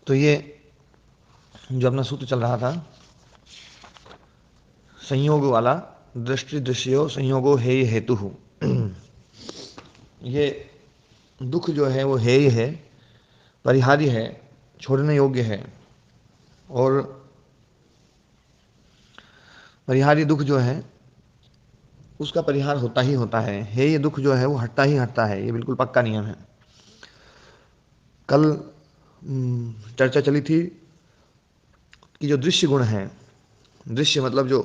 तो ये जो अपना सूत्र चल रहा था संयोग वाला, दृष्टि दृश्यो संयोगो हेय हेतु, ये दुख जो है वो हेय है, परिहार्य है, छोड़ने योग्य है, और परिहार्य दुख जो है उसका परिहार होता ही होता है। हेय दुख जो है वो हटता ही हटता है, ये बिल्कुल पक्का नियम है। कल चर्चा चली थी कि जो दृश्य गुण है, दृश्य मतलब जो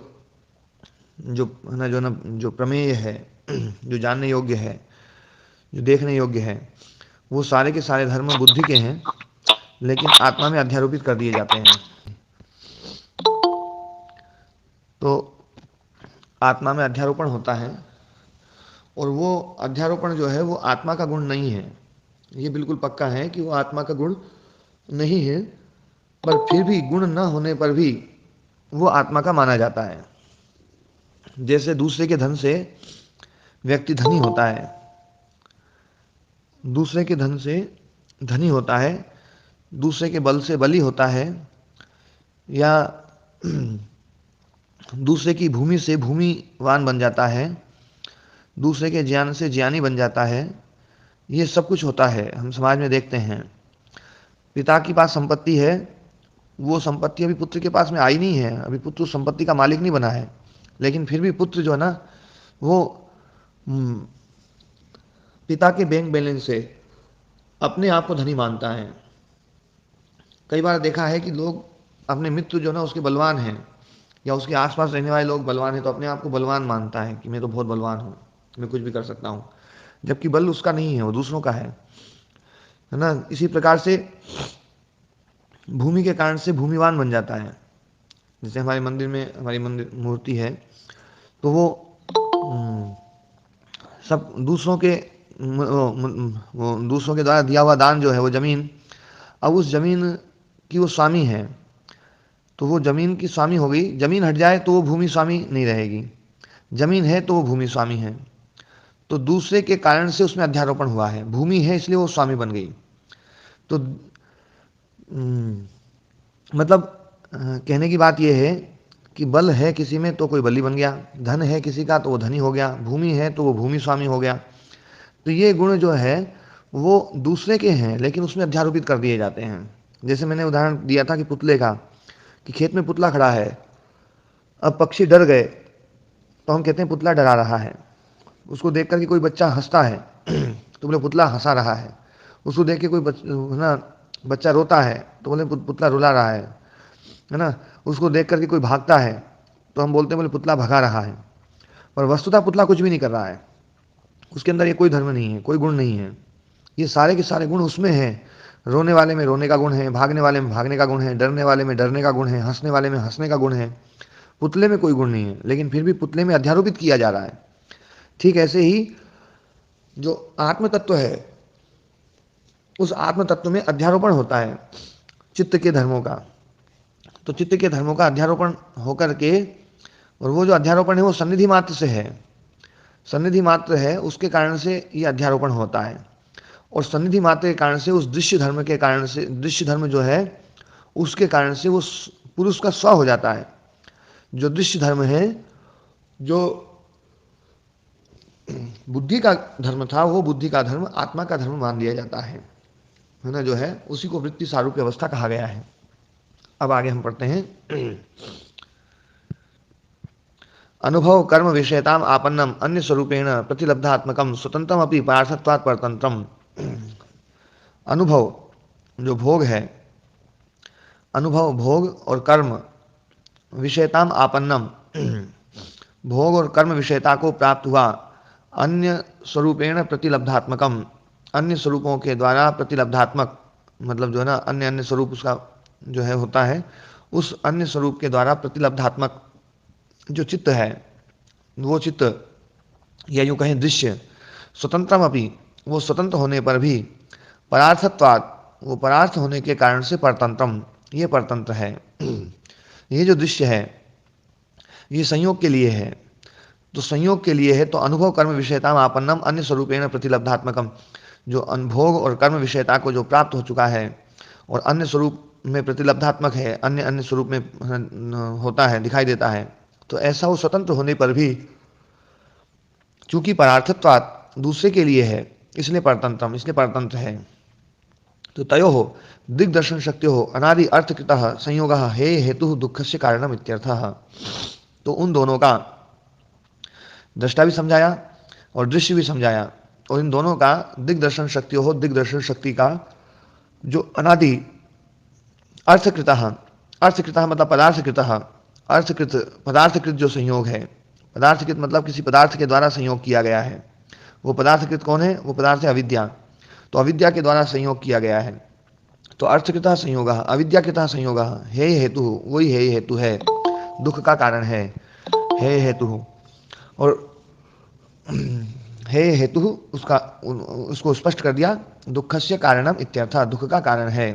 जो है ना, जो प्रमेय है, जो जानने योग्य है, जो देखने योग्य है, वो सारे के सारे धर्म बुद्धि के हैं, लेकिन आत्मा में अध्यारोपित कर दिए जाते हैं। तो आत्मा में अध्यारोपण होता है, और वो अध्यारोपण जो है वो आत्मा का गुण नहीं है। ये बिल्कुल पक्का है कि वो आत्मा का गुण नहीं है, पर फिर भी गुण न होने पर भी वो आत्मा का माना जाता है। जैसे दूसरे के धन से व्यक्ति धनी होता है, दूसरे के धन से धनी होता है, दूसरे के बल से बली होता है, या दूसरे की भूमि से भूमिवान बन जाता है, दूसरे के ज्ञान से ज्ञानी बन जाता है। ये सब कुछ होता है, हम समाज में देखते हैं। पिता के पास संपत्ति है, वो संपत्ति अभी पुत्र के पास में आई नहीं है, अभी पुत्र उस संपत्ति का मालिक नहीं बना है, लेकिन फिर भी पुत्र जो है ना वो पिता के बैंक बैलेंस से अपने आप को धनी मानता है। कई बार देखा है कि लोग अपने मित्र जो ना उसके बलवान हैं, या उसके आसपास रहने वाले लोग बलवान हैं, तो अपने आप को बलवान मानता है कि मैं तो बहुत बलवान हूँ, मैं कुछ भी कर सकता हूँ, जबकि बल उसका नहीं है, वो दूसरों का है ना। इसी प्रकार से भूमि के कारण से भूमिवान बन जाता है। जैसे हमारे मंदिर में, हमारी मंदिर मूर्ति है, तो वो सब दूसरों के वो दूसरों के द्वारा दिया हुआ दान जो है वो ज़मीन, अब उस ज़मीन की वो स्वामी है, तो वो ज़मीन की स्वामी हो गई। ज़मीन हट जाए तो वो भूमि स्वामी नहीं रहेगी, ज़मीन है तो वो भूमि स्वामी है। तो दूसरे के कारण से उसमें अध्यारोपण हुआ है, भूमि है इसलिए वो स्वामी बन गई। तो मतलब कहने की बात यह है कि बल है किसी में तो कोई बली बन गया, धन है किसी का तो वो धनी हो गया, भूमि है तो वो भूमि स्वामी हो गया। तो ये गुण जो है वो दूसरे के हैं, लेकिन उसमें अध्यारोपित कर दिए जाते हैं। जैसे मैंने उदाहरण दिया था कि पुतले का, कि खेत में पुतला खड़ा है, अब पक्षी डर गए तो हम कहते हैं पुतला डरा रहा है। उसको देख कर के कोई बच्चा हंसता है तो बोले पुतला हंसा रहा है। उसको देख के कोई ना बच्चा रोता है तो बोले पुतला रुला रहा है ना। उसको देख करके कोई भागता है तो हम बोलते हैं बोले पुतला भगा रहा है। पर वस्तुतः पुतला कुछ भी नहीं कर रहा है, उसके अंदर ये कोई धर्म नहीं है, कोई गुण नहीं है। ये सारे के सारे गुण उसमें हैं। रोने वाले में रोने का गुण है, भागने वाले में भागने का गुण है, डरने वाले में डरने का गुण है, हंसने वाले में हंसने का गुण है। पुतले में कोई गुण नहीं है, लेकिन फिर भी पुतले में अध्यारोपित किया जा रहा है। ठीक ऐसे ही जो आत्म तत्व है, उस आत्म तत्व में अध्यारोपण होता है चित्त के धर्मों का। तो चित्त के धर्मों का अध्यारोपण होकर के, और वो जो अध्यारोपण है वो सन्निधि मात्र से है, सन्निधि मात्र है, उसके कारण से ये अध्यारोपण होता है। और सन्निधि मात्र के कारण से, उस दृश्य धर्म के कारण से, दृश्य धर्म जो है उसके कारण से वो पुरुष का स्व हो जाता है। जो दृश्य धर्म है, जो बुद्धि का धर्म था, वो बुद्धि का धर्म आत्मा का धर्म मान लिया जाता है ना, जो है उसी को वृत्ति सारूप्य अवस्था कहा गया है। अब आगे हम पढ़ते हैं। अनुभव कर्म विषयताम आपन्नम अन्य स्वरूपेण प्रतिलब्धात्मकम स्वतंत्रम अपि परार्थत्वात् परतंत्रम। अनुभव जो भोग है, अनुभव भोग और कर्म विषयताम आपन्नम, भोग और कर्म विषयता को प्राप्त हुआ, अन्य स्वरूपेण प्रतिलब्धात्मकम, अन्य स्वरूपों के द्वारा प्रतिलब्धात्मक, मतलब जो है ना अन्य अन्य स्वरूप उसका जो है होता है, उस अन्य स्वरूप के द्वारा प्रतिलब्धात्मक जो चित्त है, वो चित्त या यूँ कहें दृश्य, स्वतंत्रम अपि, वो स्वतंत्र होने पर भी, परार्थत्वात्, वो परार्थ होने के कारण से परतंत्रम, ये परतंत्र है। ये जो दृश्य है ये संयोग के लिए है, तो संयोग के लिए है, तो अनुभव कर्म विषयता आपन्नम अन्य स्वरूपेण प्रतिलब्धात्मकम, जो अनुभोग और कर्म विषयता को जो प्राप्त हो चुका है और अन्य स्वरूप में प्रतिलब्धात्मक है, अन्य अन्य स्वरूप में होता है, दिखाई देता है, तो ऐसा वो स्वतंत्र होने पर भी चूंकि परार्थत्वात् दूसरे के लिए है, इसलिए परतंत्रम, इसलिए परतंत्र है। तो तयो हो दिग्दर्शन शक्ति हो अनादि अर्थकृत संयोग हे हेतु दुख से कारणम इत्यर्थः। तो उन दोनों का दृष्टा भी समझाया और दृश्य भी समझाया, और इन दोनों का दिग्दर्शन शक्ति हो, दिग्दर्शन शक्ति का जो अनादि अर्थकृत, अर्थकृत मतलब पदार्थकृत, अर्थकृत पदार्थकृत जो संयोग है, पदार्थकृत मतलब किसी पदार्थ के द्वारा संयोग किया गया है, वो पदार्थकृत कौन है? वो पदार्थ है अविद्या, तो अविद्या के द्वारा संयोग किया गया है। तो अर्थकृत संयोग, अविद्याकृत संयोग, हे हेतु, वही हे हेतु है, दुख का कारण है, हे हेतु। और हे हेतु उसका उसको स्पष्ट कर दिया, दुखस्य कारणम इत्यर्थ, दुख का कारण है।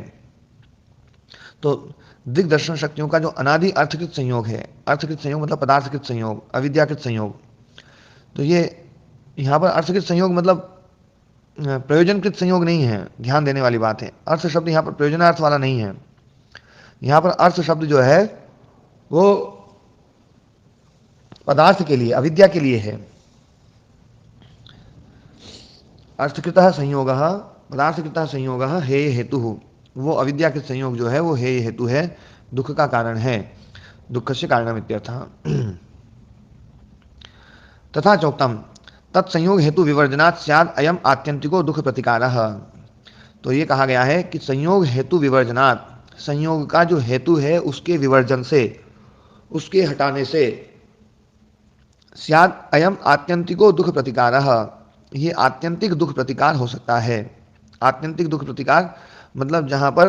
तो दिग्दर्शन शक्तियों का जो अनादि अर्थकृत संयोग है, अर्थकृत संयोग मतलब पदार्थकृत संयोग, अविद्याकृत संयोग, तो ये यहाँ पर अर्थकृत संयोग मतलब प्रयोजनकृत संयोग नहीं है, ध्यान देने वाली बात है। अर्थ शब्द यहाँ पर प्रयोजनार्थ वाला नहीं है, यहाँ पर अर्थ शब्द जो है वो पदार्थ के लिए, अविद्या के लिए है। अर्थकृत संयोग, पदार्थकृत संयोग हे हेतु, वो अविद्या के संयोग जो है वो हे हेतु है, दुख का कारण है, दुख से कारणम इत्यर्थः। तथा चोक्तम तत्संयोग हेतु विवर्जनात् स्याद अयम आत्यंतिको दुख प्रतिकारः। तो ये कहा गया है कि संयोग हेतु विवर्जनात्, संयोग का जो हेतु है उसके विवर्जन से, उसके हटाने से, स्याद अयम आत्यंतिको दुख प्रतिकारः, ये आत्यंतिक दुख प्रतिकार हो सकता है। आत्यंतिक दुख प्रतिकार मतलब जहां पर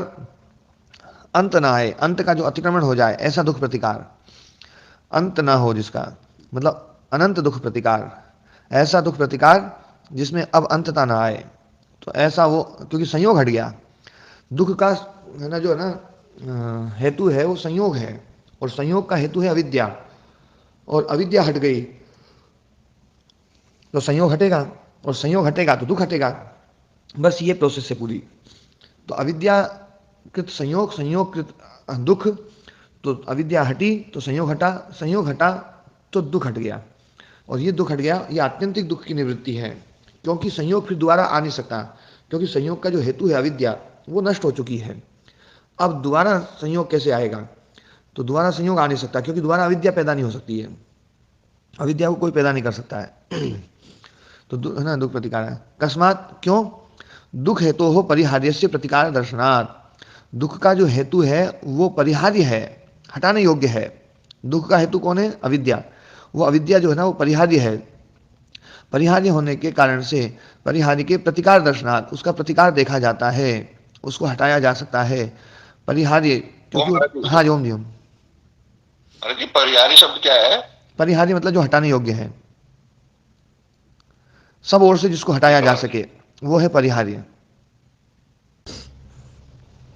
अंत ना आए, अंत का जो अतिक्रमण हो जाए, ऐसा दुख प्रतिकार, अंत ना हो जिसका मतलब अनंत दुख प्रतिकार, ऐसा दुख प्रतिकार जिसमें अब अंतता ना आए, तो ऐसा वो, क्योंकि संयोग हट गया, दुख का है ना, जो है ना हेतु है वो संयोग है, और संयोग का हेतु है अविद्या, और अविद्या हट गई तो संयोग हटेगा, और संयोग हटेगा तो दुख हटेगा, बस ये प्रोसेस है पूरी। तो अविद्या कृत संयोग, संयोग कृत दुख, तो अविद्या हटी तो संयोग हटा, संयोग हटा तो दुख हट गया, और ये दुख हट गया, ये आत्यंतिक दुख की निवृत्ति है, क्योंकि संयोग फिर दोबारा आ नहीं सकता, क्योंकि संयोग का जो हेतु है अविद्या वो नष्ट हो चुकी है। अब दोबारा संयोग कैसे आएगा? तो दोबारा संयोग आ नहीं सकता, क्योंकि दोबारा अविद्या पैदा नहीं हो सकती है, अविद्या को कोई पैदा नहीं कर सकता है। तो है ना दुख प्रतिकार है। अकस्मात क्यों? दुख हेतु हो परिहार्यस्य प्रतिकार दर्शनात्, दुख का जो हेतु है वो परिहार्य है, हटाने योग्य है। दुख का हेतु कौन है? अविद्या, वो अविद्या जो है ना वो परिहार्य है, परिहार्य होने के कारण से परिहार्य के प्रतिकार दर्शनात्, उसका प्रतिकार देखा जाता है, उसको हटाया जा सकता है, परिहार्य, क्योंकि हाँ जी ओम जी ओम। अरे जी परिहार्य शब्द क्या है? परिहार्य मतलब जो हटाने योग्य है, सब ओर से जिसको हटाया जा सके वो है परिहार्य।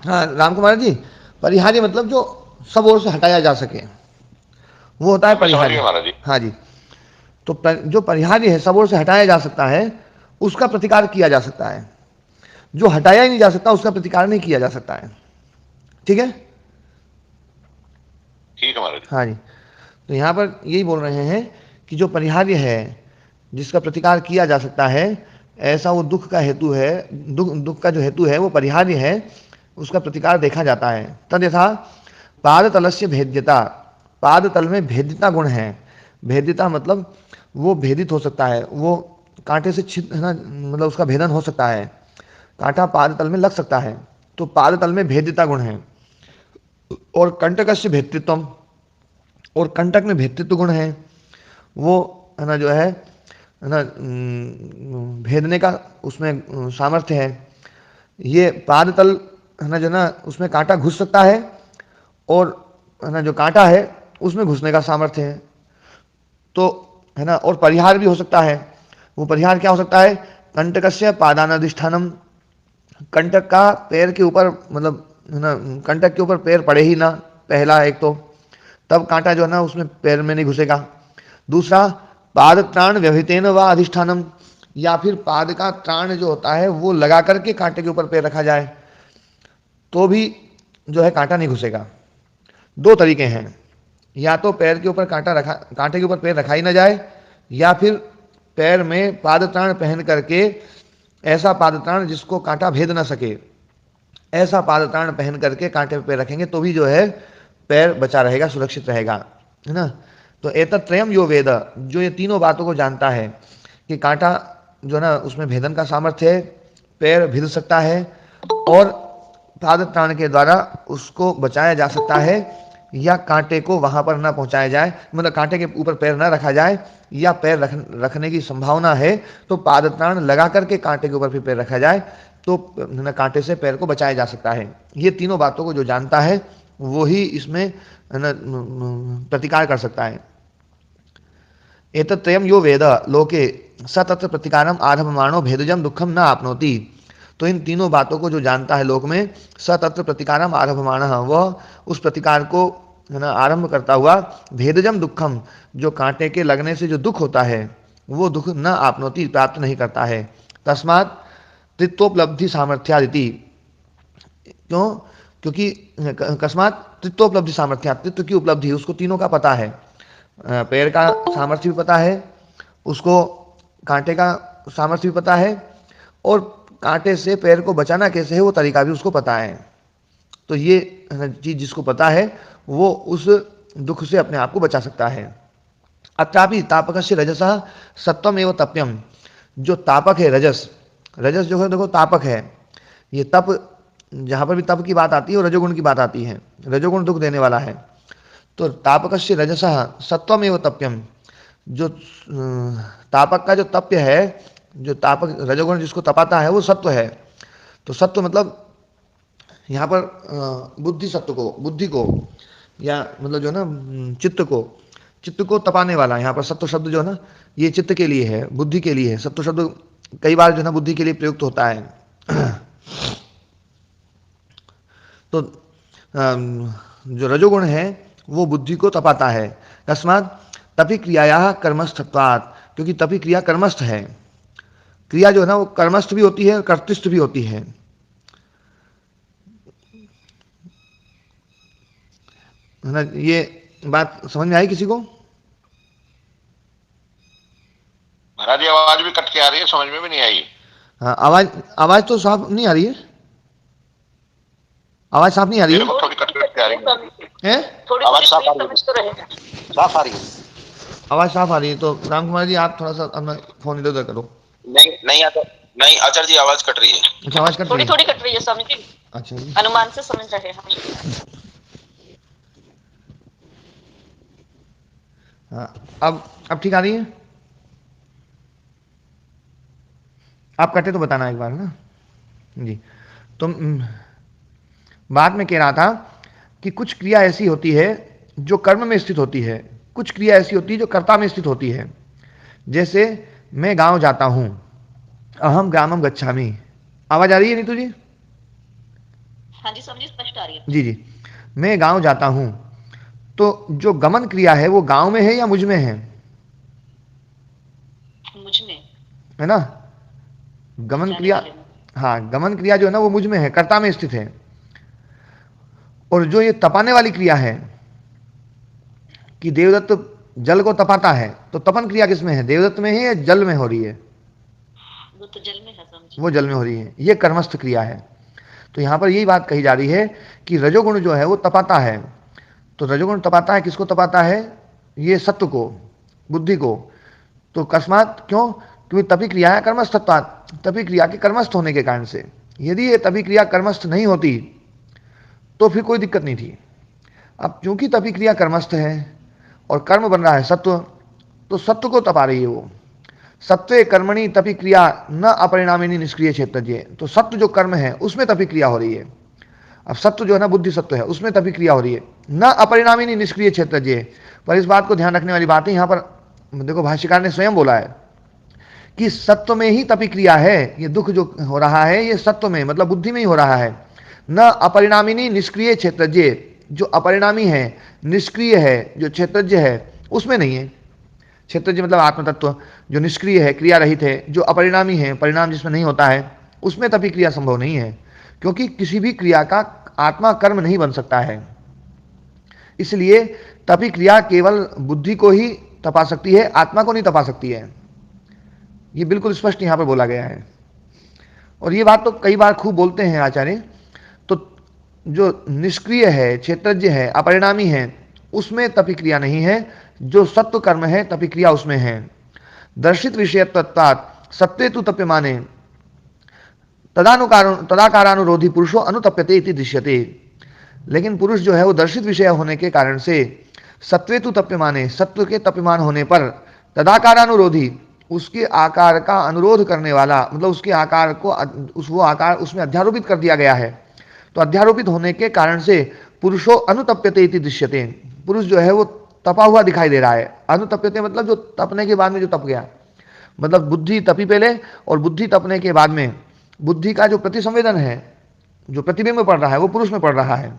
हाँ राम कुमार जी, परिहार्य मतलब जो सब ओर से हटाया जा सके वो होता है परिहार्य। हाँ जी, तो जो परिहार्य है, सब ओर से हटाया जा सकता है, उसका प्रतिकार किया जा सकता है, जो हटाया ही नहीं जा सकता उसका प्रतिकार नहीं किया जा सकता है। ठीक है, ठीक है महाराज। हाँ जी, तो यहाँ पर यही बोल रहे हैं कि जो परिहार्य है, जिसका प्रतिकार किया जा सकता है, ऐसा वो दुख का हेतु है, दुख का जो हेतु है वो परिहार्य है, उसका प्रतिकार देखा जाता है। तद यथा पाद तलस्य भेद्यता, पाद तल में भेद्यता गुण है, भेद्यता मतलब वो भेदित हो सकता है, वो कांटे से छिद है ना, मतलब उसका भेदन हो सकता है, कांटा पाद तल में लग सकता है, तो पाद तल में भेद्यता गुण है। और कंटकस्य भेद्यत्वम, और कंटक में भेद्यत्व गुण है, वो है ना जो है ना भेदने का उसमें सामर्थ्य है। ये पाद तल है ना जो ना उसमें कांटा घुस सकता है, और है ना जो कांटा है उसमें घुसने का सामर्थ्य है, तो है ना, और परिहार भी हो सकता है। वो परिहार क्या हो सकता है? कंटकस्य पादानाधिष्ठानम, कंटक का पैर के ऊपर मतलब है ना, कंटक के ऊपर पैर पड़े ही ना, पहला एक तो, तब कांटा जो है ना उसमें पैर में नहीं घुसेगा। दूसरा पाद त्राण व्यवहितेन व अधिष्ठानम, या फिर पाद का त्राण जो होता है वो लगा करके कांटे के ऊपर पैर रखा जाए तो भी जो है कांटा नहीं घुसेगा। दो तरीके हैं, या तो पैर के ऊपर कांटे के ऊपर पैर रखा ही ना जाए, या फिर पैर में पादत्राण पहन करके, ऐसा पादत्राण जिसको कांटा भेद ना सके, ऐसा पादत्राण पहन करके कांटे पे पैर रखेंगे तो भी जो है पैर बचा रहेगा, सुरक्षित रहेगा, है ना। तो एतत्रयम यो वेद, जो ये तीनों बातों को जानता है कि कांटा जो ना उसमें भेदन का सामर्थ्य है, पैर भिद सकता है, और पादत्राण के द्वारा उसको बचाया जा सकता है, या कांटे को वहां पर ना पहुंचाया जाए, मतलब कांटे के ऊपर पैर ना रखा जाए, या पैर रखने की संभावना है तो पादत्राण लगा करके कांटे के ऊपर फिर पैर रखा जाए, तो कांटे से पैर को बचाया जा सकता है। ये तीनों बातों को जो जानता है वो ही इसमें प्रतिकार कर सकता है। एतत्रयम यो वेद लोके स तत्र प्रतिकारम आरभमाणो भेदजम दुखम न आपनोति। तो इन तीनों बातों को जो जानता है लोक में, स तत्र प्रतिकारम आरभमाण, वह उस प्रतिकार को है ना आरंभ करता हुआ, भेदजम दुखम, जो कांटे के लगने से जो दुख होता है वो दुख न आपनोति, प्राप्त नहीं करता है। तस्मात् तृत्वोपलब्धि सामर्थ्यादिति, क्यों, क्योंकि अकस्मात तृत्वोपलब्धि सामर्थ्य, तृत्व की उपलब्धि उसको तीनों का पता है, पैर का सामर्थ्य भी पता है उसको, कांटे का सामर्थ्य भी पता है, और कांटे से पैर को बचाना कैसे है वो तरीका भी उसको पता है। तो ये चीज जिसको पता है वो उस दुख से अपने आप को बचा सकता है। अत्रापि तापकस्य रजसः सत्वम एवं तप्यम, जो तापक है रजस, रजस जो है देखो तापक है, ये तप, जहां पर भी तप की बात आती है और रजोगुण की बात आती है, रजोगुण दुख देने वाला है। तो तापकस्य रजसः सत्वम एवं तप्यम, जो तापक का जो तप्य है, जो तापक रजोगुण जिसको तपाता है वो सत्व है। तो सत्व मतलब यहाँ पर बुद्धि सत्व को, बुद्धि को, या मतलब जो है ना चित्त को तपाने वाला, यहाँ पर सत्व शब्द जो है ना ये चित्त के लिए है, बुद्धि के लिए है। सत्व शब्द कई बार जो है ना बुद्धि के लिए प्रयुक्त होता है। तो जो रजोगुण है वो बुद्धि को तपाता है। तस्मात् तपि क्रियाया कर्मस्थत्वात्, क्योंकि तपि क्रिया कर्मस्थ है, क्रिया जो है ना वो कर्मस्थ भी होती है, कर्तृस्थ भी होती है ना। ये बात समझ में आई किसी को? महाराज जी आवाज भी कट के आ रही है, समझ में भी नहीं आई। हाँ, आवाज तो साफ नहीं आ रही है, आवाज साफ नहीं आ रही है, थोड़ी कट कट के आ रही है, आवाज साफ आ रही है, साफ आ रही है, आवाज साफ आ रही है। तो राम कुमार जी आप थोड़ा सा अपना फोन इधर उधर करो। नहीं आता, नहीं आचार्य जी आवाज कट रही है। अच्छा, आवाज कट रही है, थोड़ी कट रही है स्वामी जी। अच्छा जी, अनुमान से समझ रहे हैं हम। हाँ, अब ठीक आ रही है। आप कटे तो बताना एक बार ना जी। तो बात में कह रहा था कि कुछ क्रिया ऐसी होती है जो कर्म में स्थित होती है, कुछ क्रिया ऐसी होती है जो कर्ता में स्थित होती है। जैसे मैं गांव जाता हूं, अहम ग्रामम गच्छामि। आवाज आ रही है नीतू जी? हाँ जी स्वामी जी, स्पष्ट आ रही है। जी जी, मैं गांव जाता हूं, तो जो गमन क्रिया है वो गांव में है या मुझ में है? मुझ में है ना, गमन क्रिया, हाँ गमन क्रिया जो है ना वो मुझ में है, कर्ता में स्थित है। और जो ये तपाने वाली क्रिया है कि देवदत्त जल को तपाता है, तो तपन क्रिया किसमें है, देवदत्त में है या जल में हो रही है? वो तो जल में है स्वामी जी। वो जल में हो रही है, ये कर्मस्थ क्रिया है। तो यहां पर यही बात कही जा रही है कि रजोगुण जो है वो तपाता है। तो रजोगुण तपाता है, किसको तपाता है? ये सत्व को, बुद्धि को। तो अकस्मात क्यों? क्योंकि तभी क्रिया है कर्मस्थत्वात्, तभी क्रिया के कर्मस्थ होने के कारण से। यदि ये तभी क्रिया कर्मस्थ नहीं होती तो फिर कोई दिक्कत नहीं थी। अब चूंकि तभी क्रिया कर्मस्थ है और कर्म बन रहा है सत्व, तो सत्व को तपा रही है वो। सत्वे कर्मणि तपि क्रिया न अपरिणामिनी निष्क्रिय क्षेत्रज्ञ। तो सत्व जो कर्म है उसमें तपि क्रिया हो रही है। अब सत्व जो है ना बुद्धि सत्व है, उसमें तपि क्रिया हो रही है, न अपरिणामिनी निष्क्रिय क्षेत्रज्ञ। पर इस बात को ध्यान रखने वाली बात है, यहाँ पर देखो भाष्यकार ने स्वयं बोला है कि सत्व में ही तपि क्रिया है। ये दुख जो हो रहा है ये सत्व में, मतलब बुद्धि में ही हो रहा है। न अपरिणामिनी निष्क्रिय क्षेत्रज्ञ, जो अपरिणामी है, निष्क्रिय है, जो क्षेत्रज्ञ है उसमें नहीं है। क्षेत्रज्ञ मतलब आत्म तत्व, जो निष्क्रिय है, क्रिया रहित है, जो अपरिणामी है, परिणाम जिसमें नहीं होता है, उसमें तभी क्रिया संभव नहीं है। क्योंकि किसी भी क्रिया का आत्मा कर्म नहीं बन सकता है। इसलिए तपा क्रिया केवल बुद्धि को ही तपा सकती है, आत्मा को नहीं तपा सकती है। ये बिल्कुल स्पष्ट यहां पर बोला गया है। और ये बात तो कई बार खूब बोलते हैं आचार्य। तो जो निष्क्रिय है, क्षेत्रज्ञ है, अपरिणामी है, उसमें तपा क्रिया नहीं है। जो सत्व कर्म है तपा क्रिया उसमें है। दर्शित विषयत्वात् सत्वे तु तप्यमाने तदाकारानुरोधी पुरुषो अनुतप्यते इति दृश्यते। लेकिन पुरुष जो है वो दर्शित विषय होने के कारण से सत्वे तु तप्यमाने, सत्व के तप्यमान होने पर, तदाकारानुरोधी, उसके आकार का अनुरोध करने वाला, मतलब उसके आकार को वो आकार उसमें अध्यारोपित कर दिया गया है। तो अध्यारोपित होने के कारण से पुरुषो अनुतप्यते इति दृश्यते, पुरुष जो है वो तपा हुआ दिखाई दे रहा है। अनुतप्यते मतलब जो तपने के बाद में जो तप गया, मतलब बुद्धि तपी पहले और बुद्धि तपने के बाद में बुद्धि का जो प्रतिसंवेदन है, जो प्रतिबिंब पड़ रहा है, वो पुरुष में पड़ रहा है।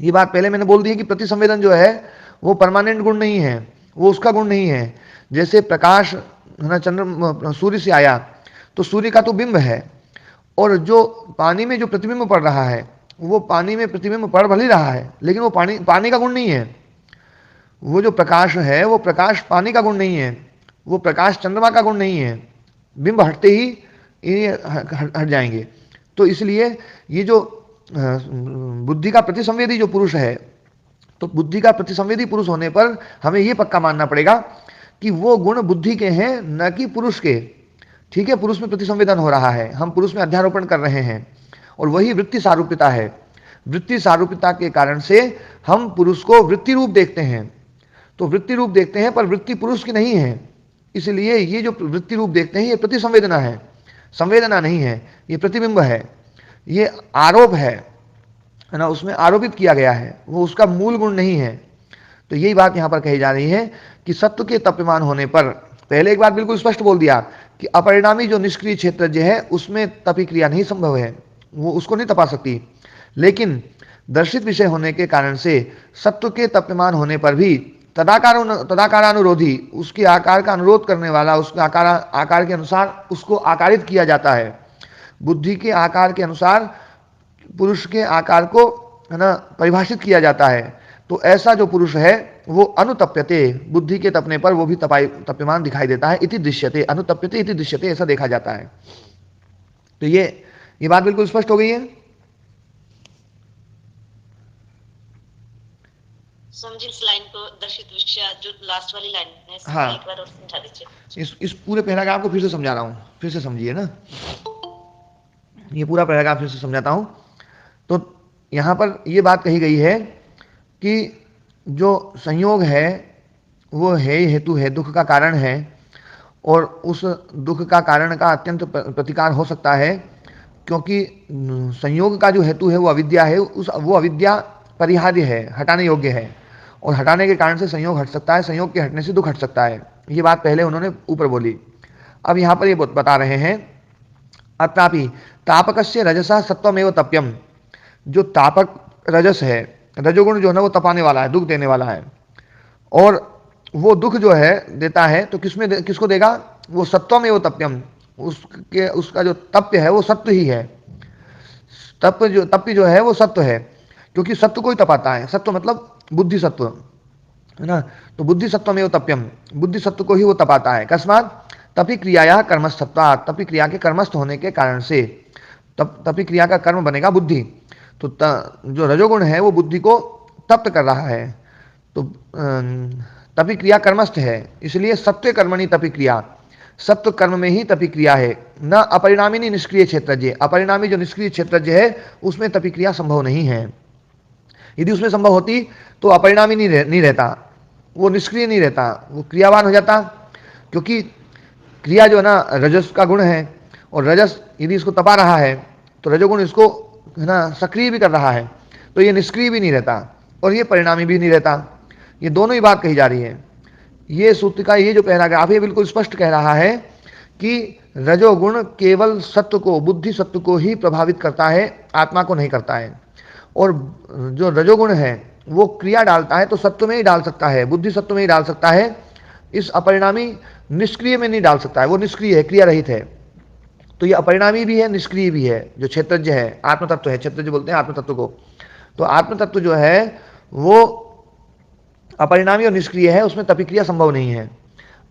ये बात पहले मैंने बोल दी है कि प्रतिसंवेदन जो है वो परमानेंट गुण नहीं है, वो उसका गुण नहीं है। जैसे प्रकाश है ना, चंद्र सूर्य से आया तो सूर्य का तो बिंब है, और जो पानी में जो प्रतिबिंब पड़ रहा है वो पानी में प्रतिबिंब पड़ भले रहा है, लेकिन वो पानी का गुण नहीं है। वो जो प्रकाश है वो प्रकाश पानी का गुण नहीं है, वो प्रकाश चंद्रमा का गुण नहीं है। बिंब हटते ही ये हट जाएंगे। तो इसलिए ये जो बुद्धि का प्रतिसंवेदी जो पुरुष है, तो बुद्धि का प्रतिसंवेदी पुरुष होने पर हमें ये पक्का मानना पड़ेगा कि वो गुण बुद्धि के हैं, न कि पुरुष के। ठीक है, पुरुष में प्रतिसंवेदन हो रहा है, हम पुरुष में अध्यारोपण कर रहे हैं, और वही वृत्ति सारूप्यता है। वृत्ति सारूप्यता के कारण से हम पुरुष को वृत्ति रूप देखते हैं। तो वृत्ति रूप देखते हैं पर वृत्ति पुरुष की नहीं है। इसलिए ये जो वृत्ति रूप देखते हैं ये प्रतिसंवेदना है, संवेदना नहीं है, ये प्रतिबिंब है, ये आरोप है ना, उसमें आरोपित किया गया है, वो उसका मूल गुण नहीं है। तो यही बात यहाँ पर कही जा रही है कि सत्व के तप्यमान होने पर, पहले एक बात बिल्कुल स्पष्ट बोल दिया कि अपरिणामी जो निष्क्रिय क्षेत्रज्ञ है उसमें तपा क्रिया नहीं संभव है, वो उसको नहीं तपा सकती। लेकिन दर्शित विषय होने के कारण से सत्व के तप्यमान होने पर भी तदाकारानुरोधी, उसके आकार का अनुरोध करने वाला, उसके आकार के अनुसार उसको आकारित किया जाता है। बुद्धि के आकार के अनुसार पुरुष के आकार को है ना परिभाषित किया जाता है। तो ऐसा जो पुरुष है वो अनुतप्यते, बुद्धि के तपने पर वो भी तप्यमान दिखाई देता है। इति दृश्यते, अनुतप्यते इति दृश्यते, ऐसा देखा जाता है। तो ये बात बिल्कुल स्पष्ट हो गई है। समझिए इस लाइन को, दर्शित विषय जो लास्ट वाली लाइन है, हाँ, एक बार और समझा दीजिए। इस पूरे पैराग्राफ को फिर से समझा रहा हूँ, फिर से समझिए ना, ये पूरा पैराग्राफ फिर से समझाता हूँ। तो यहाँ पर ये बात कही गई है कि जो संयोग है वो है हेतु है, दुख का कारण है, और उस दुख का कारण का अत्यंत प्रतिकार हो सकता है, क्योंकि संयोग का जो हेतु है वो अविद्या है, वो अविद्या परिहार्य है, हटाने योग्य है, और हटाने के कारण से संयोग हट सकता है, संयोग के हटने से दुख हट सकता है। ये बात पहले उन्होंने ऊपर बोली। अब यहाँ पर ये बता रहे हैं, अत्रापि तापकस्य रजसा सत्वमेव तप्यम, जो तापक रजस है, रजोगुण जो है ना वो तपाने वाला है, दुख देने वाला है, और वो दुख जो है देता है तो किसको देगा, वो सत्वमेव तप्यम, उसका जो तप्य है वो सत्व ही है। तप्य जो है वो सत्व है, क्योंकि सत्व को ही तपाता है। सत्व मतलब बुद्धि सत्व है ना, तो बुद्धि सत्वमेव तप्यम, बुद्धि सत्व को ही वो तपाता है। कस्मात् तपि क्रियाया कर्मस्थत्वात्, तपि क्रिया के कर्मस्थ होने के कारण से तपि क्रिया का कर्म बनेगा बुद्धि। तो जो रजोगुण है वो बुद्धि को तप्त कर रहा है, तो तपि क्रिया कर्मस्थ है, इसलिए सत्व कर्मणि तपि क्रिया, सत्व कर्म में ही तपि क्रिया है। न अपरिणामिनी निष्क्रिय क्षेत्रज्ञ, अपरिणामी जो निष्क्रिय क्षेत्रज्ञ है उसमें तपि क्रिया संभव नहीं है। यदि उसमें संभव होती तो अपरिणामी नहीं रहता, वो निष्क्रिय नहीं रहता, वो क्रियावान हो जाता। क्योंकि क्रिया जो है ना रजस का गुण है, और रजस यदि इसको तपा रहा है तो रजोगुण इसको है ना सक्रिय भी कर रहा है, तो ये निष्क्रिय भी नहीं रहता और ये परिणामी भी नहीं रहता। ये दोनों ही बात कही जा रही है। ये सूत्र का ये जो पैराग्राफ है बिल्कुल स्पष्ट कह रहा है कि रजोगुण केवल सत्व को, बुद्धि सत्व को ही प्रभावित करता है, आत्मा को नहीं करता है। और जो रजोगुण है वो क्रिया डालता है तो सत्व में ही डाल सकता है, बुद्धि सत्व में ही डाल सकता है, इस अपरिणामी निष्क्रिय में नहीं डाल सकता है, वो निष्क्रिय है, क्रिया रहित है। तो ये अपरिणामी भी है, निष्क्रिय भी है। जो क्षेत्रज्ञ है, आत्म तत्व है, क्षेत्रज्ञ बोलते हैं आत्म तत्व को। तो आत्म तत्व जो है वो अपरिणामी और निष्क्रिय है, उसमें तपिक्रिया संभव नहीं है।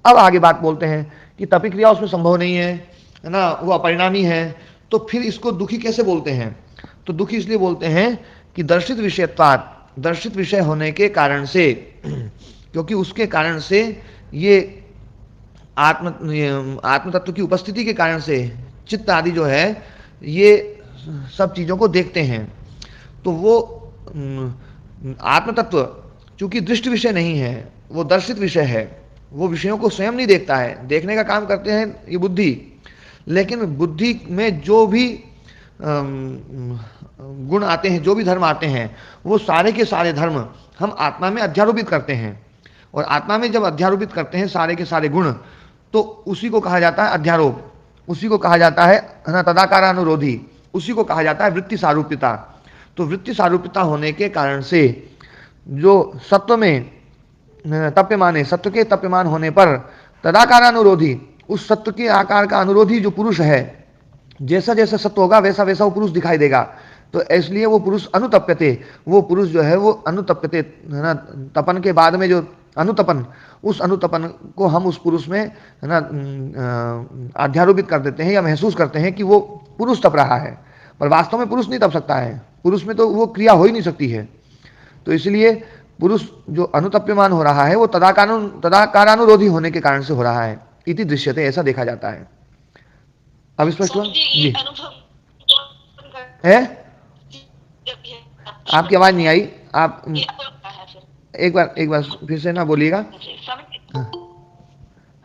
अब आगे बात बोलते हैं कि तपिक्रिया उसमें संभव नहीं है ना, वो अपरिणामी है, तो फिर इसको दुखी कैसे बोलते हैं? तो दुखी इसलिए बोलते हैं कि दर्शित विषयत्वात्, दर्शित विषय होने के कारण से, क्योंकि उसके कारण से ये आत्म तत्व की उपस्थिति के कारण से चित्त आदि जो है ये सब चीज़ों को देखते हैं। तो वो आत्म तत्व चूंकि दृष्ट विषय नहीं है, वो दर्शित विषय है, वो विषयों को स्वयं नहीं देखता है, देखने का काम करते हैं ये बुद्धि। लेकिन बुद्धि में जो भी गुण आते हैं, जो भी धर्म आते हैं, वो सारे के सारे धर्म हम आत्मा में अध्यारोपित करते हैं। और आत्मा में जब अध्यारोपित करते हैं सारे के सारे गुण, तो उसी को कहा जाता है अध्यारोप, उसी को कहा जाता है ना तदाकारानुरोधी, उसी को कहा जाता है वृत्ति सारूप्यता। तो वृत्ति सारूप्यता होने के कारण से जो सत्व में तप्यमान है, सत्व के तप्यमान होने पर तदाकारानुरोधी, उस सत्व के आकार का अनुरोधी जो पुरुष है, जैसा जैसा सत्व होगा वैसा वैसा वो पुरुष दिखाई देगा। तो इसलिए वो पुरुष अनुतप्यते, वो पुरुष जो है वो अनुतप्यते, है ना, तपन के बाद में जो अनुतपन, उस अनुतपन को हम उस पुरुष में, है ना, अध्यारोपित कर देते हैं या महसूस करते हैं कि वो पुरुष तप रहा है। पर वास्तव में पुरुष नहीं तप सकता है, पुरुष में तो वो क्रिया हो ही नहीं सकती है। तो इसलिए पुरुष जो अनुतप्यमान हो रहा है वो तदाकारानुरोधी होने के कारण से हो रहा है, इति दृश्यते, ऐसा देखा जाता है। अब स्पष्ट हुआ जी? है? आपकी आवाज नहीं आई, आप एक बार फिर से ना बोलिएगा।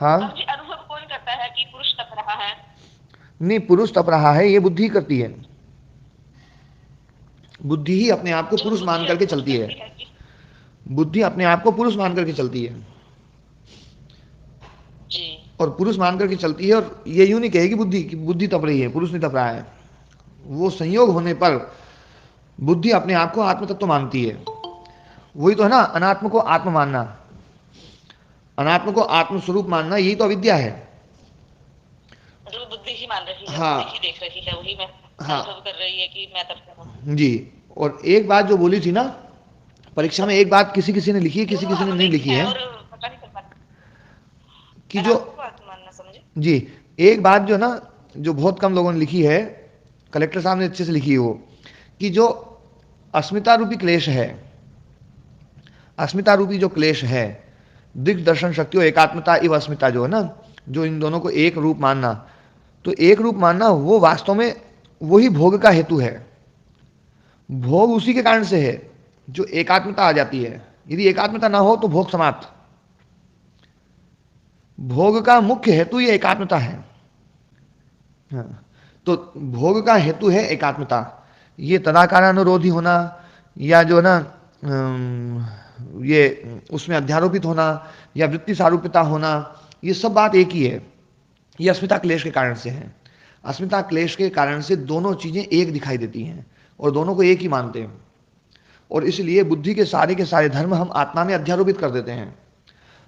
हाँ, अनुभव कौन करता है कि पुरुष तप रहा है? नहीं, पुरुष तप रहा है ये बुद्धि करती है। बुद्धि ही अपने आप को पुरुष मान करके चलती है, बुद्धि अपने आप को पुरुष मान करके चलती है और पुरुष मान करके चलती है। और ये यूं नहीं कहेगी बुद्धि कि बुद्धि तप रही है, पुरुष नहीं तप रहा है। वो संयोग होने पर बुद्धि अपने आप को आत्म तत्व मानती है। वही तो है ना, अनात्म को आत्म मानना, अनात्म को आत्म स्वरूप मानना, यही तो अविद्या है। जो बुद्धि ही मान रही है, हाँ, बुद्धि ही देख रही है, वही मैं हाँ अनुभव कर रही है कि मैं तप रहा हूं जी। और एक बात जो बोली थी ना परीक्षा में, एक बात किसी किसी ने लिखी है, किसी किसी ने नहीं लिखी है, कि जो जी, एक बात जो ना, जो बहुत कम लोगों ने लिखी है, कलेक्टर साहब ने अच्छे से लिखी है वो, कि जो अस्मिता रूपी क्लेश है, अस्मिता रूपी जो क्लेश है, दिग्दर्शन शक्ति और एकात्मता इव अस्मिता जो है ना, जो इन दोनों को एक रूप मानना, तो एक रूप मानना वो वास्तव में वही भोग का हेतु है। भोग उसी के कारण से है जो एकात्मता आ जाती है। यदि एकात्मता ना हो तो भोग समाप्त। भोग का मुख्य हेतु ये एकात्मता है। हाँ, तो भोग का हेतु है एकात्मता। ये तदाकारानुरोधी होना या जो ना ये उसमें अध्यारोपित होना या वृत्ति सारूप्यता होना, ये सब बात एक ही है। ये अस्मिता क्लेश के कारण से है। अस्मिता क्लेश के कारण से दोनों चीजें एक दिखाई देती हैं और दोनों को एक ही मानते हैं। और इसलिए बुद्धि के सारे धर्म हम आत्मा में अध्यारोपित कर देते हैं।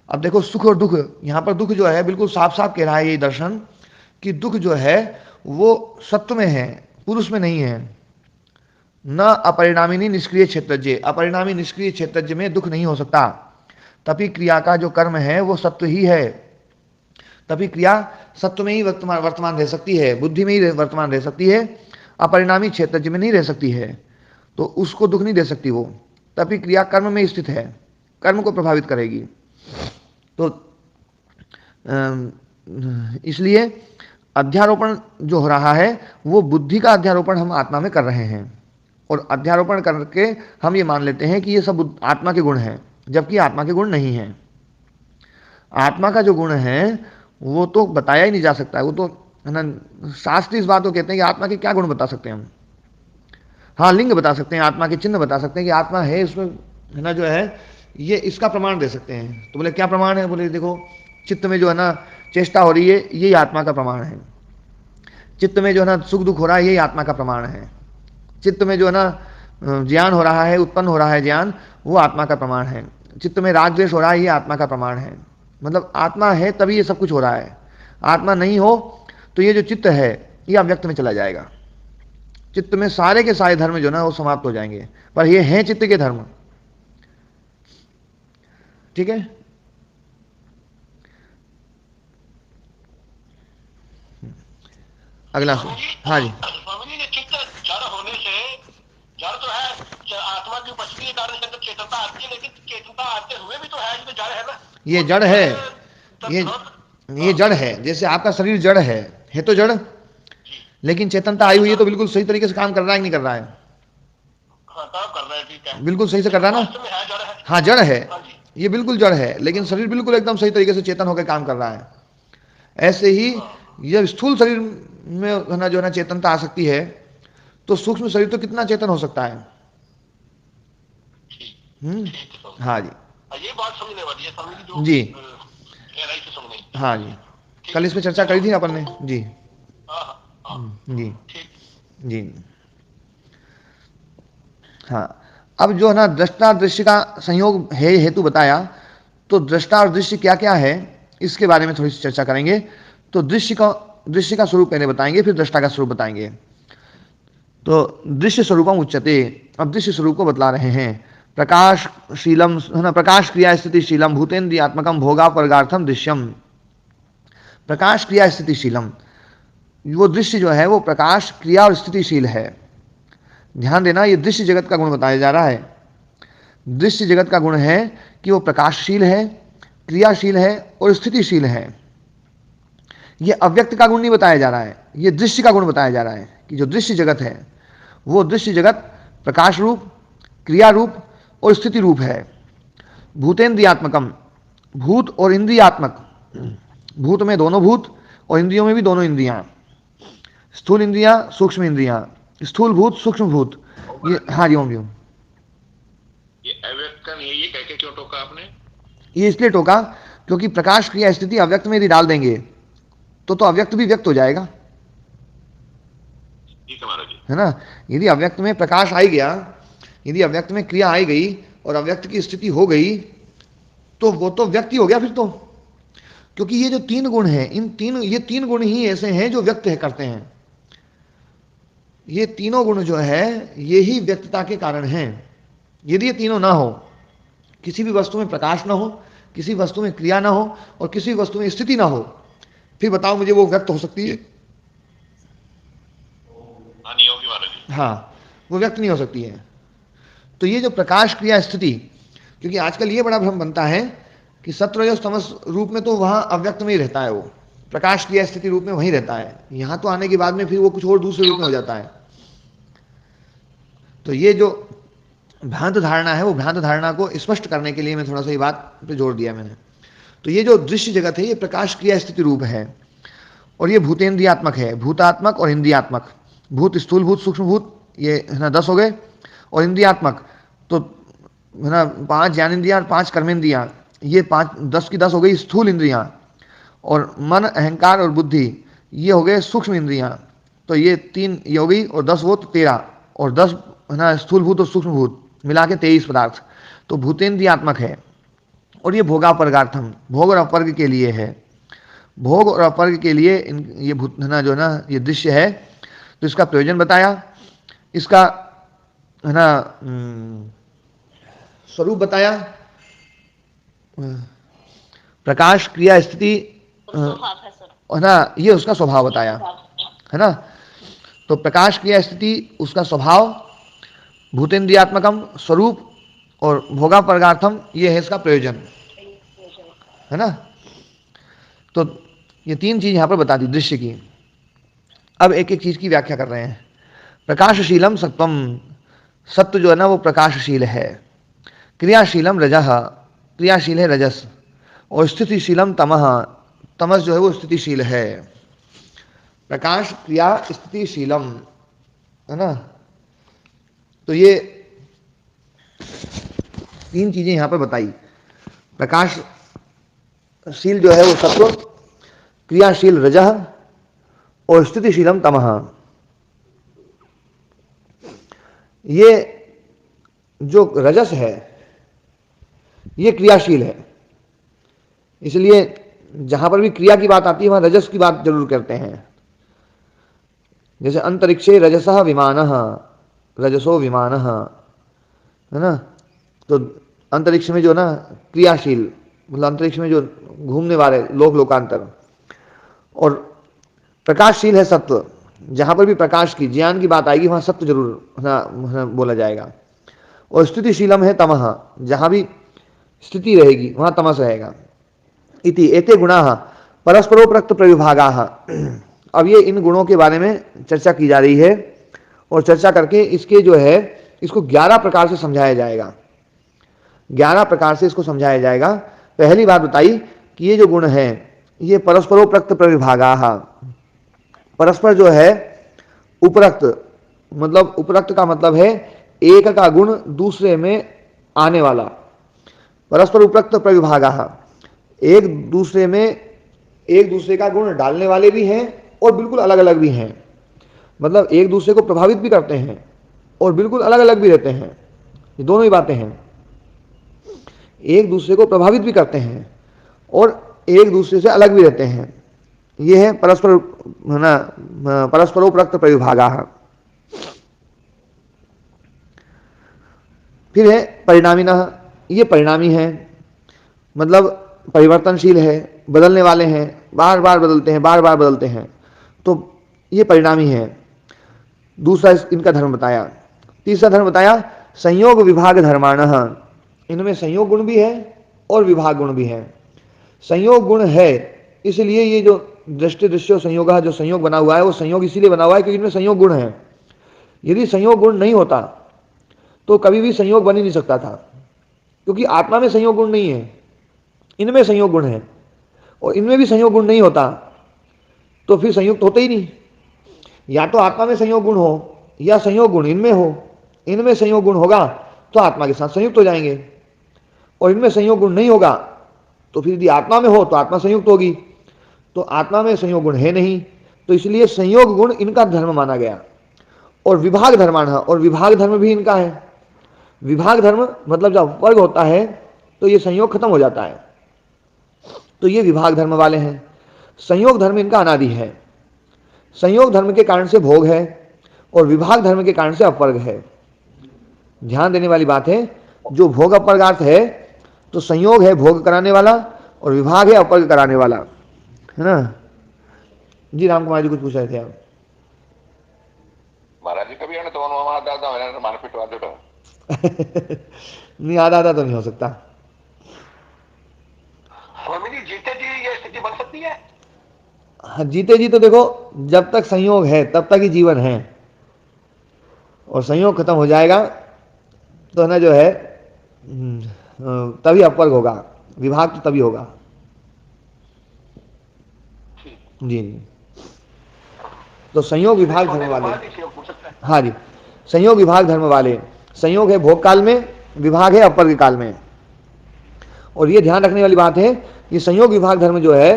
अब देखो सुख और दुख, यहाँ पर दुख जो है बिल्कुल साफ साफ कह रहा है ये दर्शन कि दुख जो है वो सत्व में है, पुरुष में नहीं है। न अपरिणामिनी निष्क्रिय क्षेत्रज्ञ, अपरिणामी निष्क्रिय क्षेत्रज्ञ में दुख नहीं हो सकता। तभी क्रिया का जो कर्म है वो सत्व ही है। तभी क्रिया सत्व में ही वर्तमान रह सकती है, बुद्धि में ही वर्तमान रह सकती है, अपरिणामी क्षेत्रज्ञ में नहीं रह सकती है। तो उसको दुख नहीं दे सकती वो। तभी क्रिया कर्म में स्थित है, कर्म को प्रभावित करेगी। तो इसलिए अध्यारोपण जो हो रहा है वो बुद्धि का अध्यारोपण हम आत्मा में कर रहे हैं। और अध्यारोपण करके हम ये मान लेते हैं कि ये सब आत्मा के गुण हैं, जबकि आत्मा के गुण नहीं हैं। आत्मा का जो गुण है वो तो बताया ही नहीं जा सकता है। वो तो है ना, शास्त्र इस बात को कहते हैं कि आत्मा के क्या गुण बता सकते हैं हम। हाँ, लिंग बता सकते हैं, आत्मा के चिन्ह बता सकते हैं कि आत्मा है, उसमें है ना जो है ये इसका प्रमाण दे सकते हैं। तो बोले क्या प्रमाण है? बोले देखो चित्त में जो है ना चेष्टा हो रही है, यही आत्मा का प्रमाण है। चित्त में जो है ना सुख दुख हो रहा है, यही आत्मा का प्रमाण है। चित्त में जो है ना ज्ञान हो रहा है, उत्पन्न हो रहा है ज्ञान, वो आत्मा का प्रमाण है। चित्त में राग द्वेष हो रहा है, ये आत्मा का प्रमाण है। मतलब आत्मा है तभी ये सब कुछ हो रहा है। आत्मा नहीं हो तो ये जो चित्त है ये अव्यक्त में चला जाएगा। चित्त में सारे के सारे धर्म जो ना वो समाप्त हो जाएंगे, पर ये हैं चित्त के धर्म। ठीक है, अगला सवाल। हाँ जी, स्वामी जी ने चित्त जड़ होने से, जड़ तो है, आत्मा की उपस्थिति के कारण के अंदर चेतनता आती है, लेकिन चेतनता आते हुए भी तो है, ये तो जड़ है ना। ये जड़ है, ये जड़ है। जैसे आपका शरीर जड़ है तो जड़, लेकिन चेतनता आई हुई है तो बिल्कुल सही तरीके से काम कर रहा है कि नहीं कर रहा है? हाँ, काम कर रहा है, ठीक है, बिल्कुल सही से कर रहा है ना? वास्तव में है, जड़ है। हाँ जड़ है, हाँ जी। ये बिल्कुल जड़ है, लेकिन शरीर बिल्कुल एकदम सही तरीके से चेतन होकर काम कर रहा है। ऐसे ही जब स्थूल शरीर में है ना जो है ना चेतनता आ सकती है, तो सूक्ष्म शरीर तो कितना चेतन हो सकता है। हाँ जी, ये बात समझने वाली है स्वामी जी, जो जी गहराई से समझने। हाँ जी, कल इस पे चर्चा करी थी ना अपन ने जी। हाँ हाँ जी ठीक। जी हाँ। अब जो है ना दृष्टा दृश्य का संयोग है हेतु बताया, तो दृष्टा और दृश्य क्या क्या है इसके बारे में थोड़ी सी चर्चा करेंगे। तो दृश्य का स्वरूप पहले बताएंगे, फिर दृष्टा का स्वरूप बताएंगे। तो दृश्य स्वरूपम उच्यते, अब दृश्य स्वरूप को बतला रहे हैं। प्रकाशशीलम है ना, प्रकाश क्रिया स्थितिशीलम भूतेन्द्रियात्मकम भोगापवर्गार्थम दृश्यम। प्रकाश क्रिया स्थितिशीलम, वो दृश्य जो है वो प्रकाश क्रिया और स्थितिशील है। ध्यान देना, ये दृश्य जगत का गुण बताया जा रहा है। दृश्य जगत का गुण है कि वो प्रकाशशील है, क्रियाशील है और स्थितिशील है। ये अव्यक्त का गुण नहीं बताया जा रहा है, ये दृश्य का गुण बताया जा रहा है कि जो दृश्य जगत है वो दृश्य जगत प्रकाश रूप, क्रिया रूप और स्थिति रूप है। भूतेन्द्रियात्मकम, भूत और इंद्रियात्मक, भूत में दोनों भूत और इंद्रियों में भी दोनों इंद्रियां, स्थूल इंद्रियां सूक्ष्म इंद्रियां, स्थूल भूत सूक्ष्म भूत। ये हाँ जी, ओम जी। ये अव्यक्त का नहीं है, ये कह के क्यों टोका आपने? ये इसलिए टोका क्योंकि प्रकाश क्रिया स्थिति अव्यक्त में यदि डाल देंगे तो अव्यक्त भी व्यक्त हो जाएगा, ठीक है महाराज जी, है ना। यदि अव्यक्त में प्रकाश आ गया, यदि अव्यक्त में क्रिया आई गई और अव्यक्त की स्थिति हो गई, तो वो तो व्यक्त ही हो गया फिर तो। क्योंकि ये जो तीन गुण हैं, ये तीन गुण ही ऐसे हैं जो व्यक्त है करते हैं। ये तीनों गुण जो है ये ही व्यक्तता के कारण हैं। यदि ये तीनों ना हो, किसी भी वस्तु में प्रकाश ना हो, किसी वस्तु में क्रिया ना हो और किसी वस्तु में स्थिति ना हो, फिर बताओ मुझे वो व्यक्त हो सकती है? हाँ नहीं होगी महाराज जी। हाँ, वो व्यक्त नहीं हो सकती है। तो ये जो प्रकाश क्रिया स्थिति, क्योंकि आजकल ये बड़ा भ्रम बनता है कि सत्व रजस तमस रूप में तो वहां अव्यक्त में ही रहता है, वो प्रकाश क्रिया स्थिति रूप में वहीं रहता है। यहां तो आने के बाद में फिर वो कुछ और दूसरे रूप में हो जाता है। तो ये जो भ्रांत धारणा है, वो भ्रांत धारणा को स्पष्ट करने के लिए मैं थोड़ा सा ये बात पे जोर दिया मैंने। तो ये जो दृश्य जगत है ये प्रकाश क्रिया स्थिति रूप है, और ये भूतेन्द्रियात्मक है, भूतात्मक और इंद्रियात्मक। भूत स्थूल भूत सूक्ष्म भूत ये है ना 10 हो गए, और इंद्रियात्मक तो है ना 5 ज्ञानेन्द्रियां और 5 कर्मेंद्रियां, ये 10 की 10 हो गई स्थूल इंद्रियां, और मन अहंकार और बुद्धि ये हो गए सूक्ष्म इंद्रियां। तो ये 3 ये हो गई, और 10 वो तो 13, और 10 है ना स्थूल भूत और सूक्ष्म भूत मिला के 23 पदार्थ। तो भूतेन्द्रियात्मक है, और ये भोगापवर्गार्थम, भोग और अपवर्ग के लिए है। भोग और अपवर्ग के लिए ये भूत है ना जो है ना ये दृश्य है। तो इसका प्रयोजन बताया, इसका है ना स्वरूप बताया, प्रकाश क्रिया स्थिति है ना, ये उसका स्वभाव बताया, है ना। तो प्रकाश क्रिया स्थिति उसका स्वभाव, भूतेन्द्रियात्मकम स्वरूप, और भोगापवर्गार्थम ये है इसका प्रयोजन, है ना। तो ये 3 चीज यहां पर बता दी दृश्य की। अब एक एक चीज की व्याख्या कर रहे हैं। प्रकाशशीलम सत्वम, सत्व जो है ना वो प्रकाशशील है। क्रियाशीलम रजः, क्रियाशील है रजस। और स्थितिशीलम तमः, तमस जो है वो स्थितिशील है। प्रकाश क्रिया स्थितिशीलम, है ना। तो ये 3 चीजें यहां पर बताई। प्रकाशशील जो है वो सत्व, क्रियाशील रजः और स्थितिशीलम तमः। ये जो रजस है ये क्रियाशील है, इसलिए जहां पर भी क्रिया की बात आती है वहां रजस की बात जरूर करते हैं। जैसे अंतरिक्षे रजसः विमानः, रजसो विमानः, है ना। तो अंतरिक्ष में जो ना क्रियाशील, मतलब अंतरिक्ष में जो घूमने वाले, लोक लोकांतर। और प्रकाशशील है सत्व, जहां पर भी प्रकाश की, ज्ञान की बात आएगी वहां सत्य जरूर ना बोला जाएगा। और स्थितिशीलम है तमह, जहां भी स्थिति रहेगी वहां तमस रहेगा। इति एते गुणाः परस्परोपरक्त प्रविभागाः। अब ये इन गुणों के बारे में चर्चा की जा रही है, और चर्चा करके इसके जो है इसको 11 प्रकार से समझाया जाएगा। 11 प्रकार से इसको समझाया जाएगा। पहली बात बताई कि ये जो गुण है ये परस्परोपरक्त प्रविभागाः, परस्पर जो है उपरक्त, मतलब उपरक्त का मतलब है एक का गुण दूसरे में आने वाला। परस्पर उपरक्त प्रविभागाः, एक दूसरे में एक दूसरे का गुण डालने वाले भी हैं और बिल्कुल अलग अलग भी हैं। मतलब एक दूसरे को प्रभावित भी करते हैं और बिल्कुल अलग अलग भी रहते हैं। ये दोनों ही बातें हैं, एक दूसरे को प्रभावित भी करते हैं और एक दूसरे से अलग भी रहते हैं। ये है परस्पर, है ना, परस्परोपरक्त प्रविभागाः। फिर है परिणामिनः, ये परिणामी है, मतलब परिवर्तनशील है, बदलने वाले हैं, बार बार बदलते हैं, बार बार बदलते हैं, तो ये परिणामी है। दूसरा इनका धर्म बताया। तीसरा धर्म बताया संयोग विभाग धर्माणः, इनमें संयोग गुण भी है और विभाग गुण भी है। संयोग गुण है इसलिए ये जो दृष्टि दृश्यो संयोग, जो संयोग बना हुआ है वो संयोग इसीलिए बना हुआ है क्योंकि इनमें संयोग गुण है। यदि संयोग गुण नहीं होता तो कभी भी संयोग बन ही नहीं सकता था, क्योंकि आत्मा में संयोग गुण नहीं है, इनमें संयोग गुण है। और इनमें भी संयोग गुण नहीं होता तो फिर संयुक्त होते ही नहीं। या तो आत्मा में संयोग गुण हो या संयोग गुण इनमें हो। इनमें संयोग गुण होगा तो आत्मा के साथ संयुक्त हो जाएंगे, और इनमें संयोग गुण नहीं होगा तो फिर यदि आत्मा में हो तो आत्मा संयुक्त होगी। तो आत्मा में संयोग गुण है नहीं, तो इसलिए संयोग गुण इनका धर्म माना गया। और विभाग धर्माण, और विभाग धर्म भी इनका है। विभाग धर्म मतलब जब वर्ग होता है तो ये संयोग खत्म हो जाता है, तो ये विभाग धर्म वाले हैं। संयोग धर्म इनका अनादि है। संयोग धर्म के कारण से भोग है और विभाग धर्म के कारण से अपवर्ग है। ध्यान देने वाली बात है, जो भोग अपवर्गार्थ है तो संयोग है भोग कराने वाला और विभाग है अपवर्ग कराने वाला, है ना। जी राम कुमार जी कुछ पूछ रहे थे आप। महाराज जी कभी तो दादा मारपीट वादे तो नहीं, आधा आधा तो नहीं हो सकता। स्वामी जी जीते जी ये स्थिति बन सकती है? हाँ, जीते जी तो देखो जब तक संयोग है तब तक ही जीवन है, और संयोग खत्म हो जाएगा तो ना जो है तभी अपवर्ग होगा, विभाग तो तभी होगा। जी जी। तो संयोग विभाग धर्म वाले, हाँ जी, संयोग विभाग धर्म वाले। संयोग है भोग काल में, विभाग है अपवर्ग काल में। और ये ध्यान रखने वाली बात है कि संयोग विभाग धर्म जो है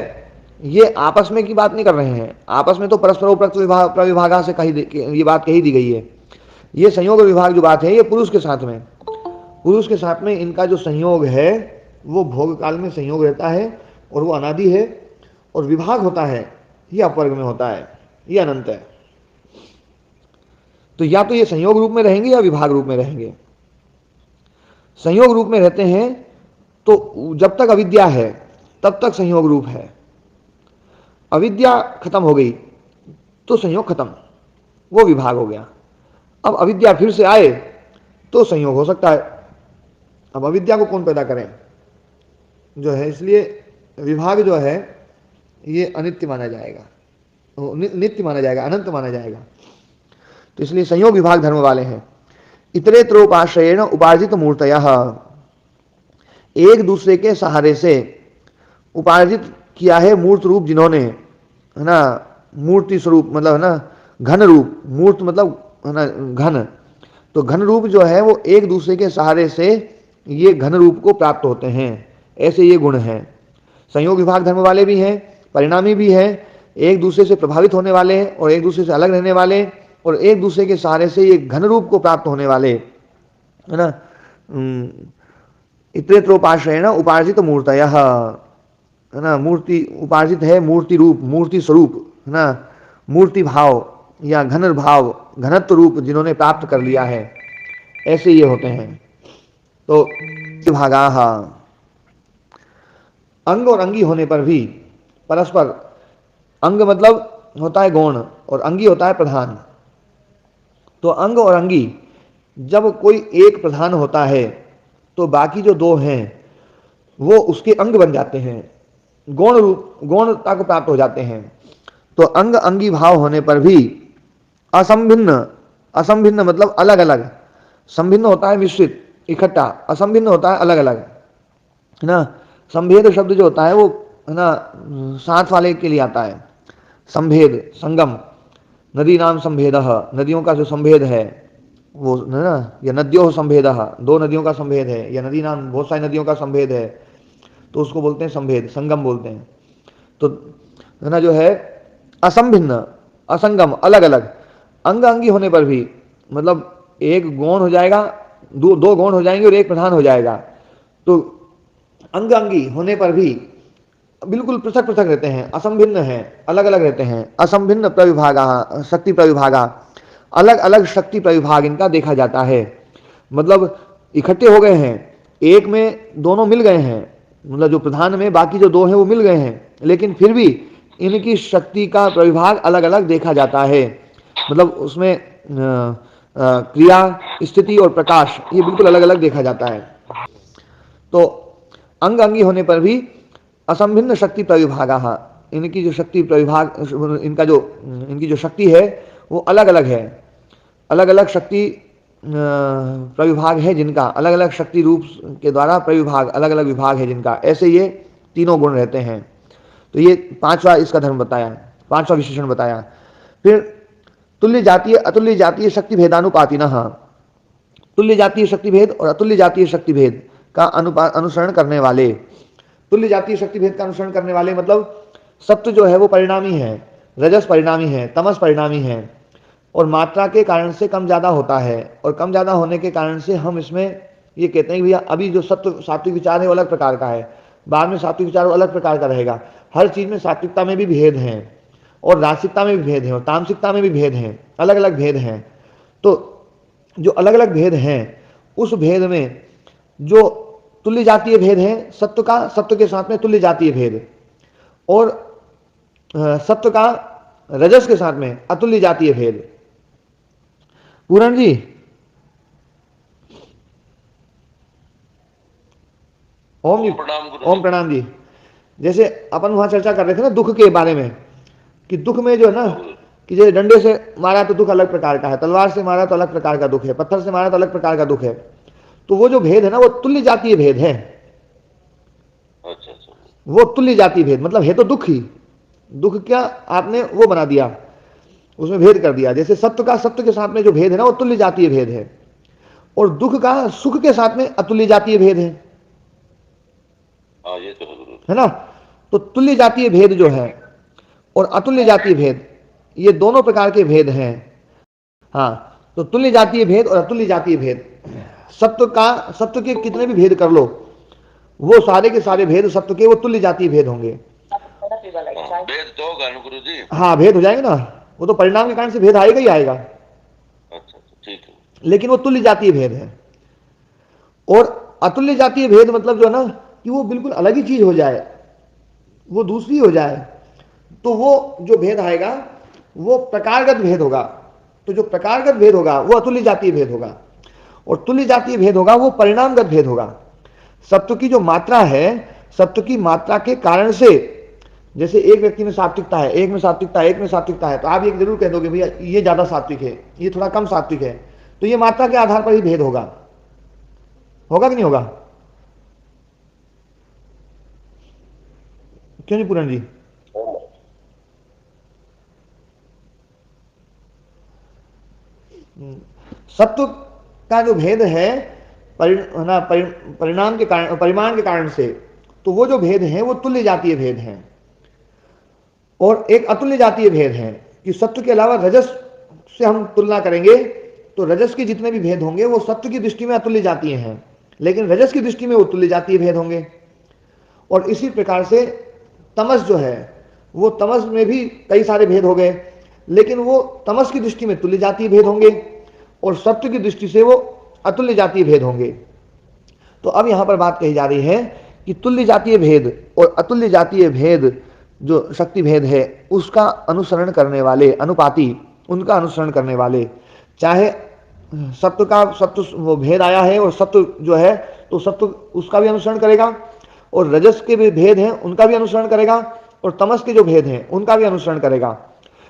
ये आपस में की बात नहीं कर रहे हैं। आपस में तो परस्पर उपरक्त विभाग प्रविभागा से ये बात कही दी गई है। ये संयोग विभाग जो बात है ये पुरुष के साथ में, पुरुष के साथ में इनका जो संयोग है वो भोग काल में संयोग रहता है और वो अनादि है, और विभाग होता है ये अपवर्ग में होता है, ये अनंत है। तो या तो ये संयोग रूप में रहेंगे या विभाग रूप में रहेंगे। संयोग रूप में रहते हैं तो जब तक अविद्या है तब तक संयोग रूप है। अविद्या खत्म हो गई तो संयोग खत्म, वो विभाग हो गया। अब अविद्या फिर से आए तो संयोग हो सकता है। अब अविद्या को कौन पैदा करें जो है, इसलिए विभाग जो है ये अनित्य माना जाएगा, नित्य माना जाएगा, अनंत माना जाएगा। तो इसलिए संयोग विभाग धर्म वाले हैं। इतरेत्रोपाश्रयेण उपार्जित मूर्तयः, एक दूसरे के सहारे से उपार्जित किया है मूर्त रूप जिन्होंने, है ना, मूर्ति स्वरूप मतलब है ना घन रूप, मूर्त मतलब है ना घन, तो घन रूप जो है वो एक दूसरे के सहारे से ये घन रूप को प्राप्त होते हैं। ऐसे ये गुण हैं। संयोग विभाग धर्म वाले भी हैं, परिणामी भी हैं, एक दूसरे से प्रभावित होने वाले हैं और एक दूसरे से अलग रहने वाले, और एक दूसरे के सहारे से ये घन रूप को प्राप्त होने वाले, है ना। इतरेत्रोपाश्रयेण उपार्जित मूर्तयः, है ना, मूर्ति उपार्जित है मूर्ति रूप, मूर्ति स्वरूप, है ना, मूर्ति भाव, या घनभाव, घनत्व रूप जिन्होंने प्राप्त कर लिया है, ऐसे ये होते हैं। तो विभागा, अंग और अंगी होने पर भी परस्पर, अंग मतलब होता है गौण और अंगी होता है प्रधान। तो अंग और अंगी जब कोई एक प्रधान होता है तो बाकी जो दो हैं वो उसके अंग बन जाते हैं, गौण रूप, गौणता को प्राप्त हो जाते हैं। तो अंग अंगी भाव होने पर भी असंभिन्न, असंभिन्न मतलब अलग अलग, संभिन्न होता है मिश्रित इकट्ठा, असंभिन्न होता है अलग अलग, है ना। संभेद शब्द जो होता है वो, है ना, साथ वाले के लिए आता है। संभेद, संगम, नदी नाम संभेद, नदियों का जो संभेद है वो, है ना, या नद्यो संभेद, दो नदियों का संभेद है, या नदी नाम बहुत सारी नदियों का संभेद है, तो उसको बोलते हैं संभेद, संगम बोलते हैं। तो है ना, जो है असंभिन्न, असंगम, अलग अलग, अंग अंगी होने पर भी, मतलब एक गौण हो जाएगा, दो गौण हो जाएंगे और एक प्रधान हो जाएगा। तो अंग अंगी होने पर भी बिल्कुल पृथक पृथक रहते हैं, असंभिन्न है, अलग अलग रहते हैं। असंभिन्न प्रविभागा, शक्ति प्रविभागा, अलग अलग शक्ति प्रविभाग इनका देखा जाता है। मतलब इकट्ठे हो गए हैं, एक में दोनों मिल गए हैं, मतलब जो प्रधान में बाकी जो दो हैं वो मिल गए हैं, लेकिन फिर भी इनकी शक्ति का प्रविभाग अलग अलग देखा जाता है। मतलब उसमें क्रिया, स्थिति और प्रकाश ये बिल्कुल अलग अलग देखा जाता है। तो अंग अंगी होने पर भी असंभिन्न शक्ति प्रविभागा, इनकी जो शक्ति प्रविभाग, इनकी जो शक्ति है वो अलग अलग है, अलग अलग शक्ति प्रविभाग है जिनका, अलग अलग शक्ति रूप के द्वारा प्रविभाग, अलग अलग विभाग है जिनका, ऐसे ये तीनों गुण रहते हैं। तो ये पांचवा इसका धर्म बताया, पांचवा विशेषण बताया। फिर तुल्य जातीय अतुल्य जातीय शक्ति भेदानुपातिनः, तुल्य जातीय शक्ति भेद और अतुल्य जातीय शक्ति भेद का अनुसरण करने वाले। तुल्य जातीय शक्ति भेद का अनुसरण करने वाले मतलब सत्व जो है वो परिणामी है, रजस परिणामी है, तमस परिणामी है, और मात्रा के कारण से कम ज्यादा होता है, और कम ज्यादा होने के कारण से हम इसमें ये कहते हैं कि भैया अभी जो सत्व सात्विक विचार है वो अलग प्रकार का है, बाद में सात्विक विचार वो अलग प्रकार का रहेगा। हर चीज में सात्विकता में भी भेद हैं, और रासिकता में भी भेद है, और तामसिकता में भी भेद हैं, अलग अलग भेद हैं। तो जो अलग अलग भेद हैं उस भेद में जो तुल्य जातीय भेद है सत्व का, सत्व के साथ में तुल्य जातीय भेद, और सत्व का रजस के साथ में अतुल्य जातीय भेद। पूरण जी, ओम जी, ओम प्रणाम जी। जैसे अपन वहां चर्चा कर रहे थे ना दुख के बारे में, कि दुख में जो है ना, कि जैसे डंडे से मारा तो दुख अलग प्रकार का है, तलवार से मारा तो अलग प्रकार का दुख है, पत्थर से मारा तो अलग प्रकार का दुख है। तो वो जो भेद है ना वो तुल्य जातीय भेद है। अच्छा। वो तुल्य जातीय भेद मतलब है तो दुख ही, दुख क्या आपने वो बना दिया, उसमें भेद कर दिया। जैसे सत्व का सत्व के साथ में जो भेद है ना वो तुल्य जातीय भेद है, और दुख का सुख के साथ में अतुल्य जातीय भेद है। ये तो है ना। तो तुल्य जातीय भेद जो है और अतुल्य जातीय भेद, ये दोनों प्रकार के भेद हैं। हाँ, तो तुल्य जातीय भेद और अतुल्य जातीय भेद, सत्व का, सत्व के कितने भी भेद कर लो वो सारे के सारे भेद सत्व के वो तुल्य जातीय भेद होंगे। भेद तो होगा ना गुरु जी। हाँ, भेद हो जाएंगे ना, वो तो परिणाम के कारण से भेद आएगा ही आएगा। अच्छा, ठीक है। लेकिन वो तुल्य जातीय भेद है। और अतुल्य जातीय भेद मतलब जो है ना कि वो बिल्कुल अलग ही चीज हो जाए, वो दूसरी हो जाए, तो वो जो भेद आएगा वो प्रकारगत भेद होगा। तो जो प्रकारगत भेद होगा वो अतुल्य जातीय भेद होगा, और तुल्य जातीय भेद होगा वो परिणामगत भेद होगा। सत्व की जो मात्रा है, सत्व की मात्रा के कारण से, जैसे एक व्यक्ति में सात्विकता है, एक में सात्विकता है, एक में सात्विकता है, तो आप ये जरूर कह दोगे भैया ये ज्यादा सात्विक है, ये थोड़ा कम सात्विक है, तो ये मात्रा के आधार पर ही भेद होगा। होगा कि नहीं होगा? क्यों नहीं पूरण जी? सत्व का जो भेद है परिणाम के कारण, परिमाण के कारण से, तो वो जो भेद है वो तुल्य जातीय भेद हैं। और एक अतुल्य जातीय भेद है कि सत्व के अलावा रजस से हम तुलना करेंगे तो रजस के जितने भी भेद होंगे वो सत्व की दृष्टि में अतुल्य जातीय हैं, लेकिन रजस की दृष्टि में वो तुल्य जातीय भेद होंगे। और इसी प्रकार से तमस जो है वो, तमस में भी कई सारे भेद हो गए। लेकिन वो तमस की दृष्टि में तुल्य जातीय भेद होंगे और सत्व की दृष्टि से वो अतुल्य जातीय भेद होंगे। तो अब यहां पर बात कही जा रही है कि तुल्य जातीय भेद और अतुल्य जातीय भेद जो शक्ति भेद है उसका अनुसरण करने वाले अनुपाती, उनका अनुसरण करने वाले, चाहे सत्व वो भेद आया है और सत्व जो है तो सत्व उसका भी अनुसरण करेगा और रजस के भी भेद हैं उनका भी अनुसरण करेगा और तमस के जो भेद हैं उनका भी अनुसरण करेगा।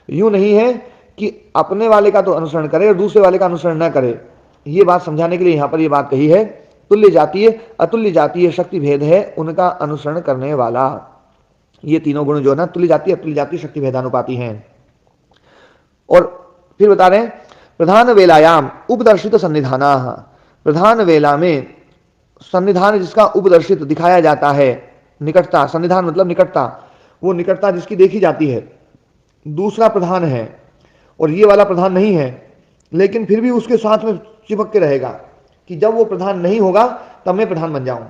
यूं नहीं है कि अपने वाले का तो अनुसरण करे और दूसरे वाले का अनुसरण न करे। ये बात समझाने के लिए यहां पर ये बात कही है, तुल्य जातीय अतुल्य जातीय शक्ति भेद है उनका अनुसरण करने वाला। ये तीनों गुण जो है ना तुल्य जातीय अतुल्य जातीय शक्ति भेदानुपाती हैं। और फिर बता रहे हैं प्रधान वेलायाम उपदर्शित सन्निधाना, प्रधान वेला में सन्निधान जिसका उपदर्शित दिखाया जाता है, निकटता, सन्निधान मतलब निकटता, वो निकटता जिसकी देखी जाती है, दूसरा प्रधान है और ये वाला प्रधान नहीं है, लेकिन फिर भी उसके साथ में चिपक के रहेगा कि जब वो प्रधान नहीं होगा तब मैं प्रधान बन जाऊं।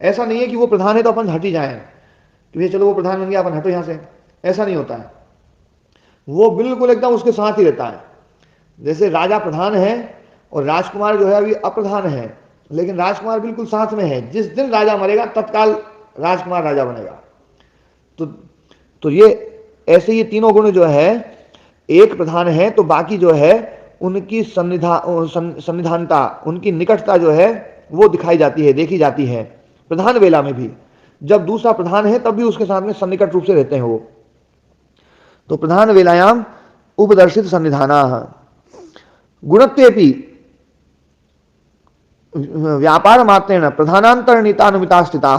ऐसा नहीं है कि वो प्रधान है तो अपन हट ही जाएं कि भैया चलो वो प्रधान बन गया अपन हटो यहां से, ऐसा नहीं होता है। वो बिल्कुल एकदम उसके साथ ही रहता है। जैसे राजा प्रधान है और राजकुमार जो है अभी अप्रधान है, लेकिन राजकुमार बिल्कुल साथ में है। जिस दिन राजा मरेगा तत्काल राजकुमार राजा बनेगा। तो ये ऐसे ये तीनों गुण जो है एक प्रधान है तो बाकी जो है उनकी सन्निधानता, उनकी निकटता जो है वो दिखाई जाती है, देखी जाती है। प्रधान वेला में भी जब दूसरा प्रधान है तब भी उसके साथ में सन्निकट रूप से रहते हैं वो। तो प्रधान वेलायाम उपदर्शित सन्निधाना गुणत्वेपि व्यापार मात्रेण प्रधानांतरणितानुमिता स्थिता,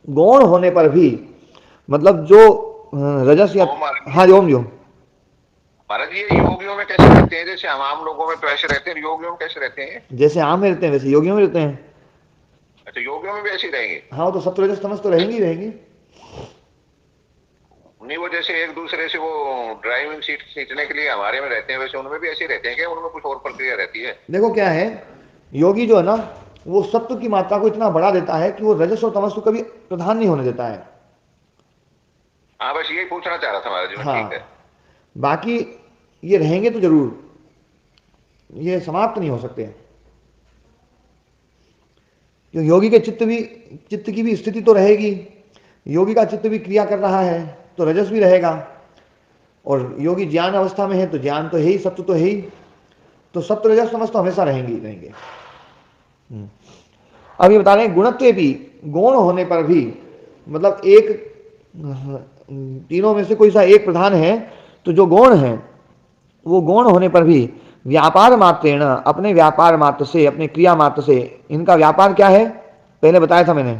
गौण होने पर भी मतलब जो रजस या हाँ ओम जो महाराज ये योगियों में कैसे रहते हैं? जैसे हम आम लोगों में तो ऐसे रहते हैं, योगियों में कैसे रहते हैं? जैसे आम में रहते हैं वैसे योगियों में रहते हैं। अच्छा, योगियों में भी ऐसे ही रहेंगे? हाँ तो सत्व रजस तमस तो रहेंगी रहेंगी। नहीं वो जैसे एक दूसरे से वो ड्राइविंग सीट खींचने के लिए हमारे में रहते हैं, वैसे उनमें भी ऐसे ही रहते हैं क्या? उनमें कुछ और प्रक्रिया रहती है? देखो क्या है, योगी जो है ना वो सत्व की मात्रा को इतना बढ़ा देता है कि वो रजस और तमस को कभी प्रधान नहीं होने देता है। हाँ बस यही पूछना चाह रहा था महाराज जी। हाँ, ठीक है। बाकी ये रहेंगे तो जरूर, ये समाप्त नहीं हो सकते। क्योंकि योगी के चित्त की भी स्थिति तो रहेगी, योगी का चित्त भी क्रिया कर रहा है तो रजस भी रहेगा, और योगी ज्ञान अवस्था में है तो ज्ञान तो है ही, सत्व तो है ही, तो सत्व रजस तमस तो हमेशा रहेंगे। अब ये बता रहे हैं गुणत्व भी, गौण होने पर भी, मतलब एक तीनों में से कोई सा एक प्रधान है तो जो गौण है वो गौण होने पर भी व्यापार मात्रेण, अपने व्यापार मात्र से, अपने क्रिया मात्र से, इनका व्यापार क्या है पहले बताया था मैंने,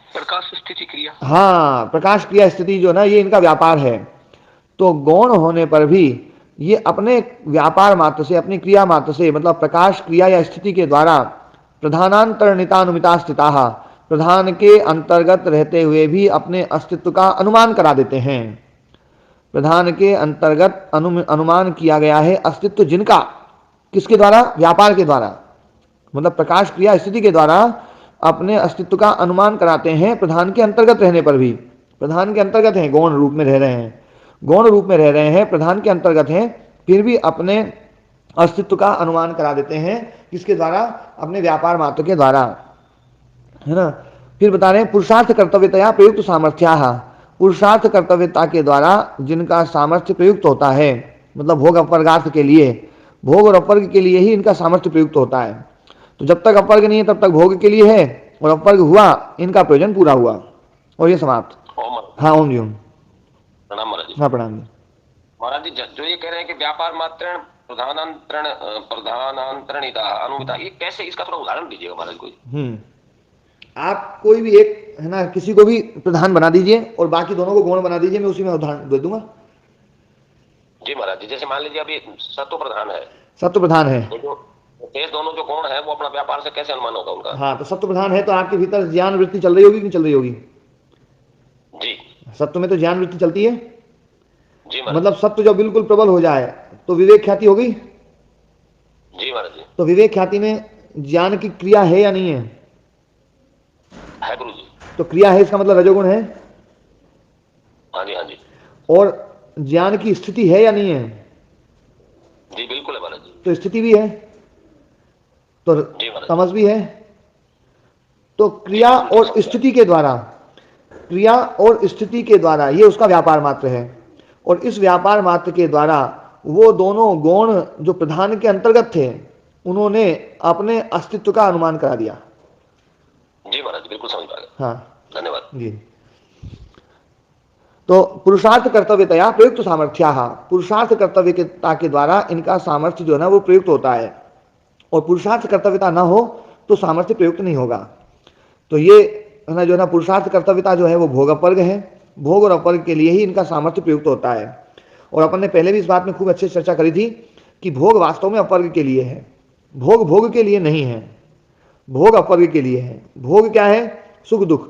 प्रकाश स्थिति क्रिया। हाँ प्रकाश क्रिया स्थिति जो ना ये इनका व्यापार है। तो गौण होने पर भी ये अपने व्यापार मात्र से, अपनी क्रिया मात्र से, मतलब प्रकाश क्रिया या स्थिति के द्वारा प्रधानांतरणितानुमिता स्थिता, प्रधान के अंतर्गत रहते हुए भी अपने अस्तित्व का अनुमान करा देते हैं। प्रधान के अंतर्गत अनुमान किया गया है अस्तित्व जिनका, किसके द्वारा? व्यापार के द्वारा, मतलब प्रकाश क्रिया स्थिति के द्वारा अपने अस्तित्व का अनुमान कराते हैं। प्रधान के अंतर्गत रहने पर भी, प्रधान के अंतर्गत हैं, गौण रूप में रह रहे हैं, गौण रूप में रह रहे हैं, प्रधान के अंतर्गत हैं, फिर भी अपने अस्तित्व का अनुमान करा देते हैं। किसके द्वारा? अपने व्यापार मात्र के द्वारा, है ना। फिर बता रहे हैं पुरुषार्थ कर्तव्यतया प्रयुक्त सामर्थ्या, पुरुषार्थ कर्तव्यता के द्वारा जिनका सामर्थ्य प्रयुक्त होता है, मतलब भोग अपवर्गार्थ के लिए, भोग और अपवर्ग के लिए ही इनका सामर्थ्य प्रयुक्त होता है। तो जब तक अपवर्ग नहीं है तब तक भोग के लिए है, और अपवर्ग हुआ इनका प्रयोजन पूरा हुआ और ये समाप्त। हाँ ओम जी ओम। प्रणाम महाराज जी। हाँ प्रणाम जी। महाराज जी जो ये कह रहे हैं कि व्यापार मात्रण प्रधानांतरणिता अनुमिता, ये कैसे, इसका थोड़ा उदाहरण दीजिएगा महाराज कोई। आप कोई भी एक है ना किसी को भी प्रधान बना दीजिए और बाकी दोनों को गौण बना दीजिए, मैं उसी में उदाहरण दे दूंगा। जी महाराज जी, जैसे मान लीजिए अभी सत्व प्रधान है, सत्व प्रधान है, तो शेष दोनों जो गौण है वो अपना व्यापार से कैसे अनुमान होगा उनका? हाँ तो सत्व प्रधान है तो आपके भीतर ज्ञान वृत्ति चल रही होगी कि नहीं चल रही होगी? जी सत्व में तो ज्ञान वृत्ति चलती है। जी महाराज। मतलब सत्व जब बिल्कुल प्रबल हो जाए तो विवेक ख्याति हो गई। जी महाराज जी। तो विवेक ख्याति में ज्ञान की क्रिया है या नहीं है? है गुरु जी। तो क्रिया है, इसका मतलब रजोगुण है। हाँ जी, हाँ जी। और ज्ञान की स्थिति है या नहीं है? जी बिल्कुल है महाराज जी। तो स्थिति भी है, तो जी महाराज। तमस भी है। तो जी क्रिया बिल्कुल और समझ गया। स्थिति के द्वारा, क्रिया और स्थिति के द्वारा ये उसका व्यापार मात्र है। और इस व्यापार मात्र के द्वारा वो दोनों गौण जो प्रधान के अंतर्गत थे, उन्होंने अपने अस्तित्व का अनुमान करा दिया। जी महाराज बिल्कुल समझ पा गया। हाँ धन्यवाद। जी। तो पुरुषार्थ कर्तव्यतया प्रयुक्त सामर्थ्या, पुरुषार्थ कर्तव्यता के द्वारा इनका सामर्थ्य जो है ना वो प्रयुक्त होता है। और पुरुषार्थ कर्तव्यता ना हो तो सामर्थ्य प्रयुक्त नहीं होगा। तो ये है ना जो है ना पुरुषार्थ कर्तव्यता जो है वो भोग अपर्ग है। भोग और अपर्ग के लिए ही इनका सामर्थ्य प्रयुक्त होता है। और अपन ने पहले भी इस बात में खूब अच्छे से चर्चा करी थी कि भोग वास्तव में अपर्ग के लिए है, भोग भोग के लिए नहीं है, भोग अपर्ग के लिए है। भोग क्या है? सुख दुख,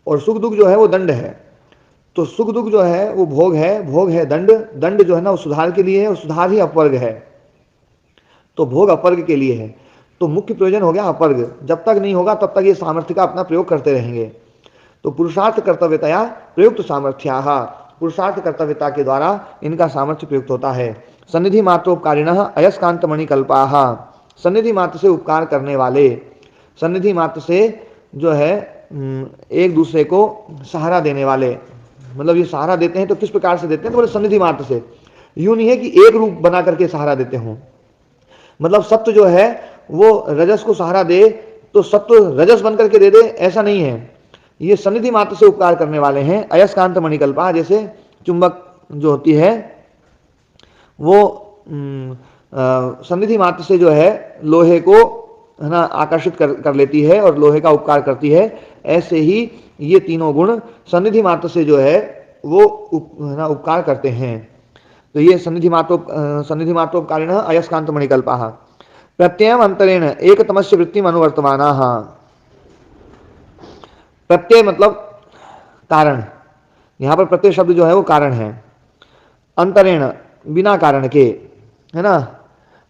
और सुख दुख जो है वो दंड है। तो सुख दुख जो है वो भोग है, भोग है दंड, दंड जो है ना वो सुधार के लिए है, और सुधार ही अपर्ग है। तो भोग अपर्ग के लिए है। तो मुख्य प्रयोजन हो गया अपर्ग। जब तक नहीं होगा तब तक ये सामर्थ्य का अपना प्रयोग करते रहेंगे। तो पुरुषार्थ कर्तव्यतया प्रयुक्त सामर्थ्या, पुरुषार्थ कर्तव्यता के द्वारा इनका सामर्थ्य प्रयुक्त होता है। सन्निधि मात्रोपकारिणः अयस्कांत मणिकल्पाः, सन्निधि मात्र से उपकार करने वाले, सन्निधि मात्र से जो है एक दूसरे को सहारा देने वाले। मतलब ये सहारा देते हैं तो किस प्रकार से देते हैं? तो बोले सन्निधि मात्र से। यूं नहीं है कि एक रूप बना करके सहारा देते हों। मतलब सत्व जो है वो रजस को सहारा दे तो सत्व रजस बन करके दे दे, ऐसा नहीं है। ये सन्निधि मात्र से उपकार करने वाले हैं। अयस्कांत मणिकल्पा, जैसे चुंबक जो होती है वो सन्निधि मात्र से जो है लोहे को है ना आकर्षित कर लेती है और लोहे का उपकार करती है। ऐसे ही ये तीनों गुण सन्निधि मात्र से जो है वो है ना उपकार करते हैं। तो ये सन्निधि मात्रोपकारिणः अयस्कांत मणिकल्पाः। प्रत्ययम अंतरेण एक तमस्य वृत्तिम अनुवर्तमानाः। प्रत्यय मतलब कारण, यहां पर प्रत्यय शब्द जो है वो कारण है। अंतरेण बिना कारण के, है ना,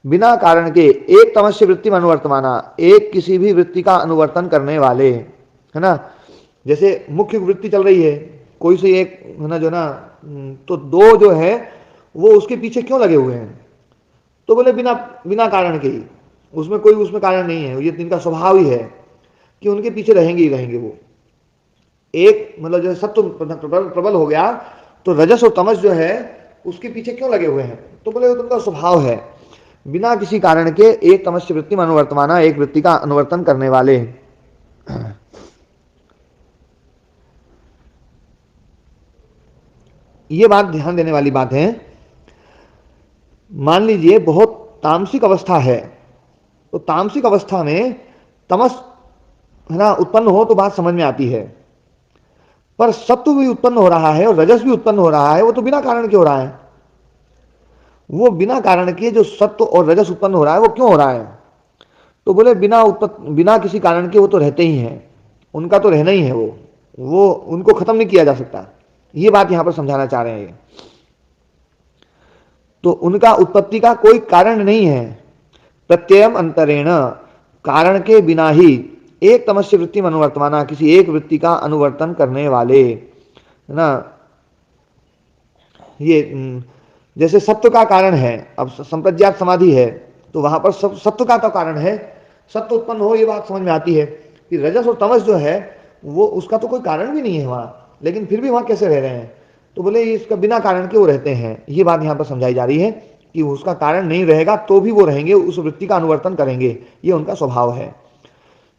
बिना कारण के एक तमस्य वृत्तिम अनुवर्तमाना, एक किसी भी वृत्ति का अनुवर्तन करने वाले, है ना। जैसे मुख्य वृत्ति चल रही है कोई से एक, है ना जो ना, तो दो जो है वो उसके पीछे क्यों लगे हुए हैं? तो बोले बिना बिना कारण के ही, उसमें कोई उसमें कारण नहीं है, ये इनका स्वभाव ही है कि उनके पीछे रहेंगे ही रहेंगे वो। एक मतलब जैसे सत्व प्रबल हो गया तो रजस और तमस जो है उसके पीछे क्यों लगे हुए हैं? तो बोले उनका स्वभाव है। बिना किसी कारण के एक तमस्य वृत्ति में अनुवर्तमाना, एक वृत्ति का अनुवर्तन करने वाले। ये बात ध्यान देने वाली बात है। मान लीजिए बहुत तामसिक अवस्था है, तो तामसिक अवस्था में तमस है ना उत्पन्न हो तो बात समझ में आती है। पर सत्व भी उत्पन्न हो रहा है और रजस भी उत्पन्न हो रहा है, वो तो बिना कारण के हो रहा है। वो बिना कारण के जो सत्व और रजस उत्पन्न हो रहा है वो क्यों हो रहा है? तो बोले बिना किसी कारण के वो तो रहते ही हैं, उनका तो रहना ही है, वो उनको खत्म नहीं किया जा सकता। ये बात यहां पर समझाना चाह रहे हैं। तो उनका उत्पत्ति का कोई कारण नहीं है। प्रत्ययम अंतरेण, कारण के बिना ही एक तमस्य वृत्ति में अनुवर्तमाना, किसी एक वृत्ति का अनुवर्तन करने वाले, है ना। ये जैसे सत्व का कारण है, अब संप्रज्ञात समाधि है तो वहां पर सत्व का तो कारण है, सत्व उत्पन्न हो, ये बात समझ में आती है कि रजस और तमस जो है वो उसका तो कोई कारण भी नहीं है वहां, लेकिन फिर भी वहां कैसे रह रहे हैं? तो बोले इसका बिना कारण के वो रहते हैं। ये बात यहां पर समझाई जा रही है कि उसका कारण नहीं रहेगा तो भी वो रहेंगे, उस वृत्ति का अनुवर्तन करेंगे, ये उनका स्वभाव है।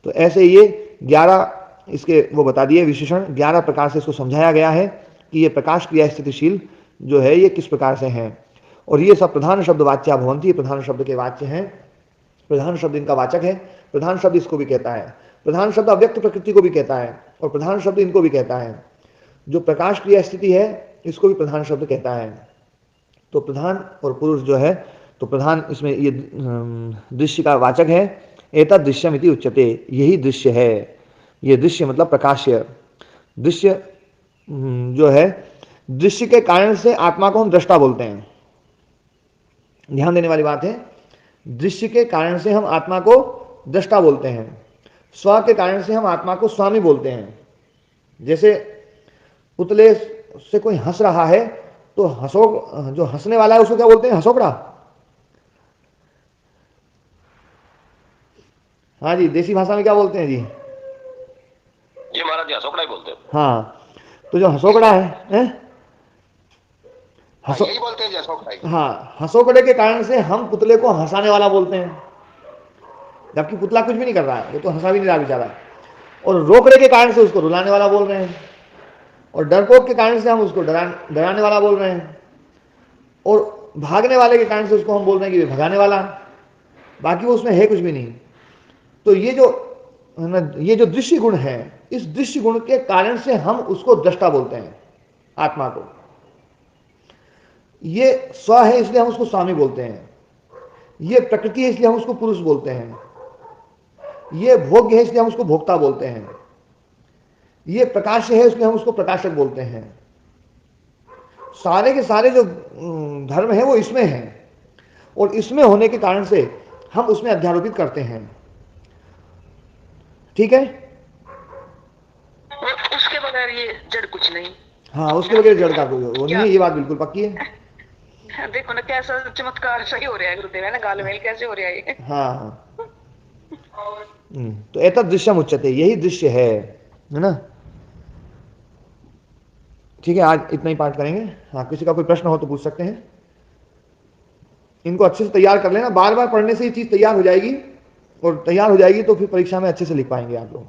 तो ऐसे ये 11 इसके वो बता दिए विशेषण, 11 प्रकार से इसको समझाया गया है कि ये प्रकाश क्रिया स्थितिशील जो है ये किस प्रकार से हैं। और ये सब प्रधान शब्द वाच्या भवन्ति, प्रधान शब्द के वाच्य हैं, प्रधान शब्द इनका वाचक है। प्रधान शब्द इसको भी कहता है, प्रधान शब्द अव्यक्त प्रकृति को भी कहता है, और प्रधान शब्द इनको भी कहता है। जो प्रकाश क्रिया स्थिति है इसको भी प्रधान शब्द कहता है। तो प्रधान और पुरुष जो है, तो प्रधान इसमें ये दृश्य का वाचक है। एतद दृश्यम इति उच्यते, यही दृश्य है। ये दृश्य मतलब प्रकाश्य दृश्य जो है, दृश्य के कारण से आत्मा को हम दृष्टा बोलते हैं। ध्यान देने वाली बात है, दृश्य के कारण से हम आत्मा को दृष्टा बोलते हैं, स्व के कारण से हम आत्मा को स्वामी बोलते हैं। जैसे पुतले से कोई हंस रहा है तो जो हंसने वाला है उसको क्या बोलते हैं? हंसोकड़ा। हाँ जी, देसी भाषा में क्या बोलते हैं जी? जी महाराज जी, हंसोकड़ा ही बोलते हैं। हाँ, तो जो हंसोकड़ा है? हाँ, यही बोलते हैं जी, हंसोकड़ा ही। हाँ, हंसोकड़े के कारण से हम पुतले को हंसाने वाला बोलते हैं, जबकि पुतला कुछ भी नहीं कर रहा है, वो तो हंसा भी नहीं रहा बेचारा। और रोकड़े के कारण से उसको रुलाने वाला बोल रहे हैं, और डरपोक के कारण से हम उसको डराने वाला बोल रहे हैं, और भागने वाले के कारण से उसको हम बोल रहे हैं कि भगाने वाला, बाकी वो उसमें है कुछ भी नहीं। तो ये जो दृश्य गुण है, इस दृश्य गुण के कारण से हम उसको दृष्टा बोलते हैं, आत्मा को। ये स्व है इसलिए हम उसको स्वामी बोलते हैं, ये प्रकृति है इसलिए हम उसको पुरुष बोलते हैं, ये भोग्य है इसलिए हम उसको भोक्ता बोलते हैं, ये प्रकाश है इसलिए हम उसको प्रकाशक बोलते हैं। सारे के सारे जो धर्म है वो इसमें है, और इसमें होने के कारण से हम उसमें अध्यारोपित करते हैं। ठीक है? उसके बगैर ये जड़ कुछ नहीं। हाँ, उसके बगैर जड़ का कोई वो नहीं है, ये बात बिल्कुल पक्की है। देखो ना कैसा चमत्कार सही हो रहा है गुरुदेव, है ना, गालमेल कैसे हो रहा है ये। हाँ, तो एतद् दृश्यम उच्यते, यही दृश्य है ना? ठीक है, आज इतना ही पाठ करेंगे। हाँ, किसी का कोई प्रश्न हो तो पूछ सकते हैं। इनको अच्छे से तैयार कर लेना, बार बार पढ़ने से ये चीज तैयार हो जाएगी, और तैयार हो जाएगी तो फिर परीक्षा में अच्छे से लिख पाएंगे आप लोग।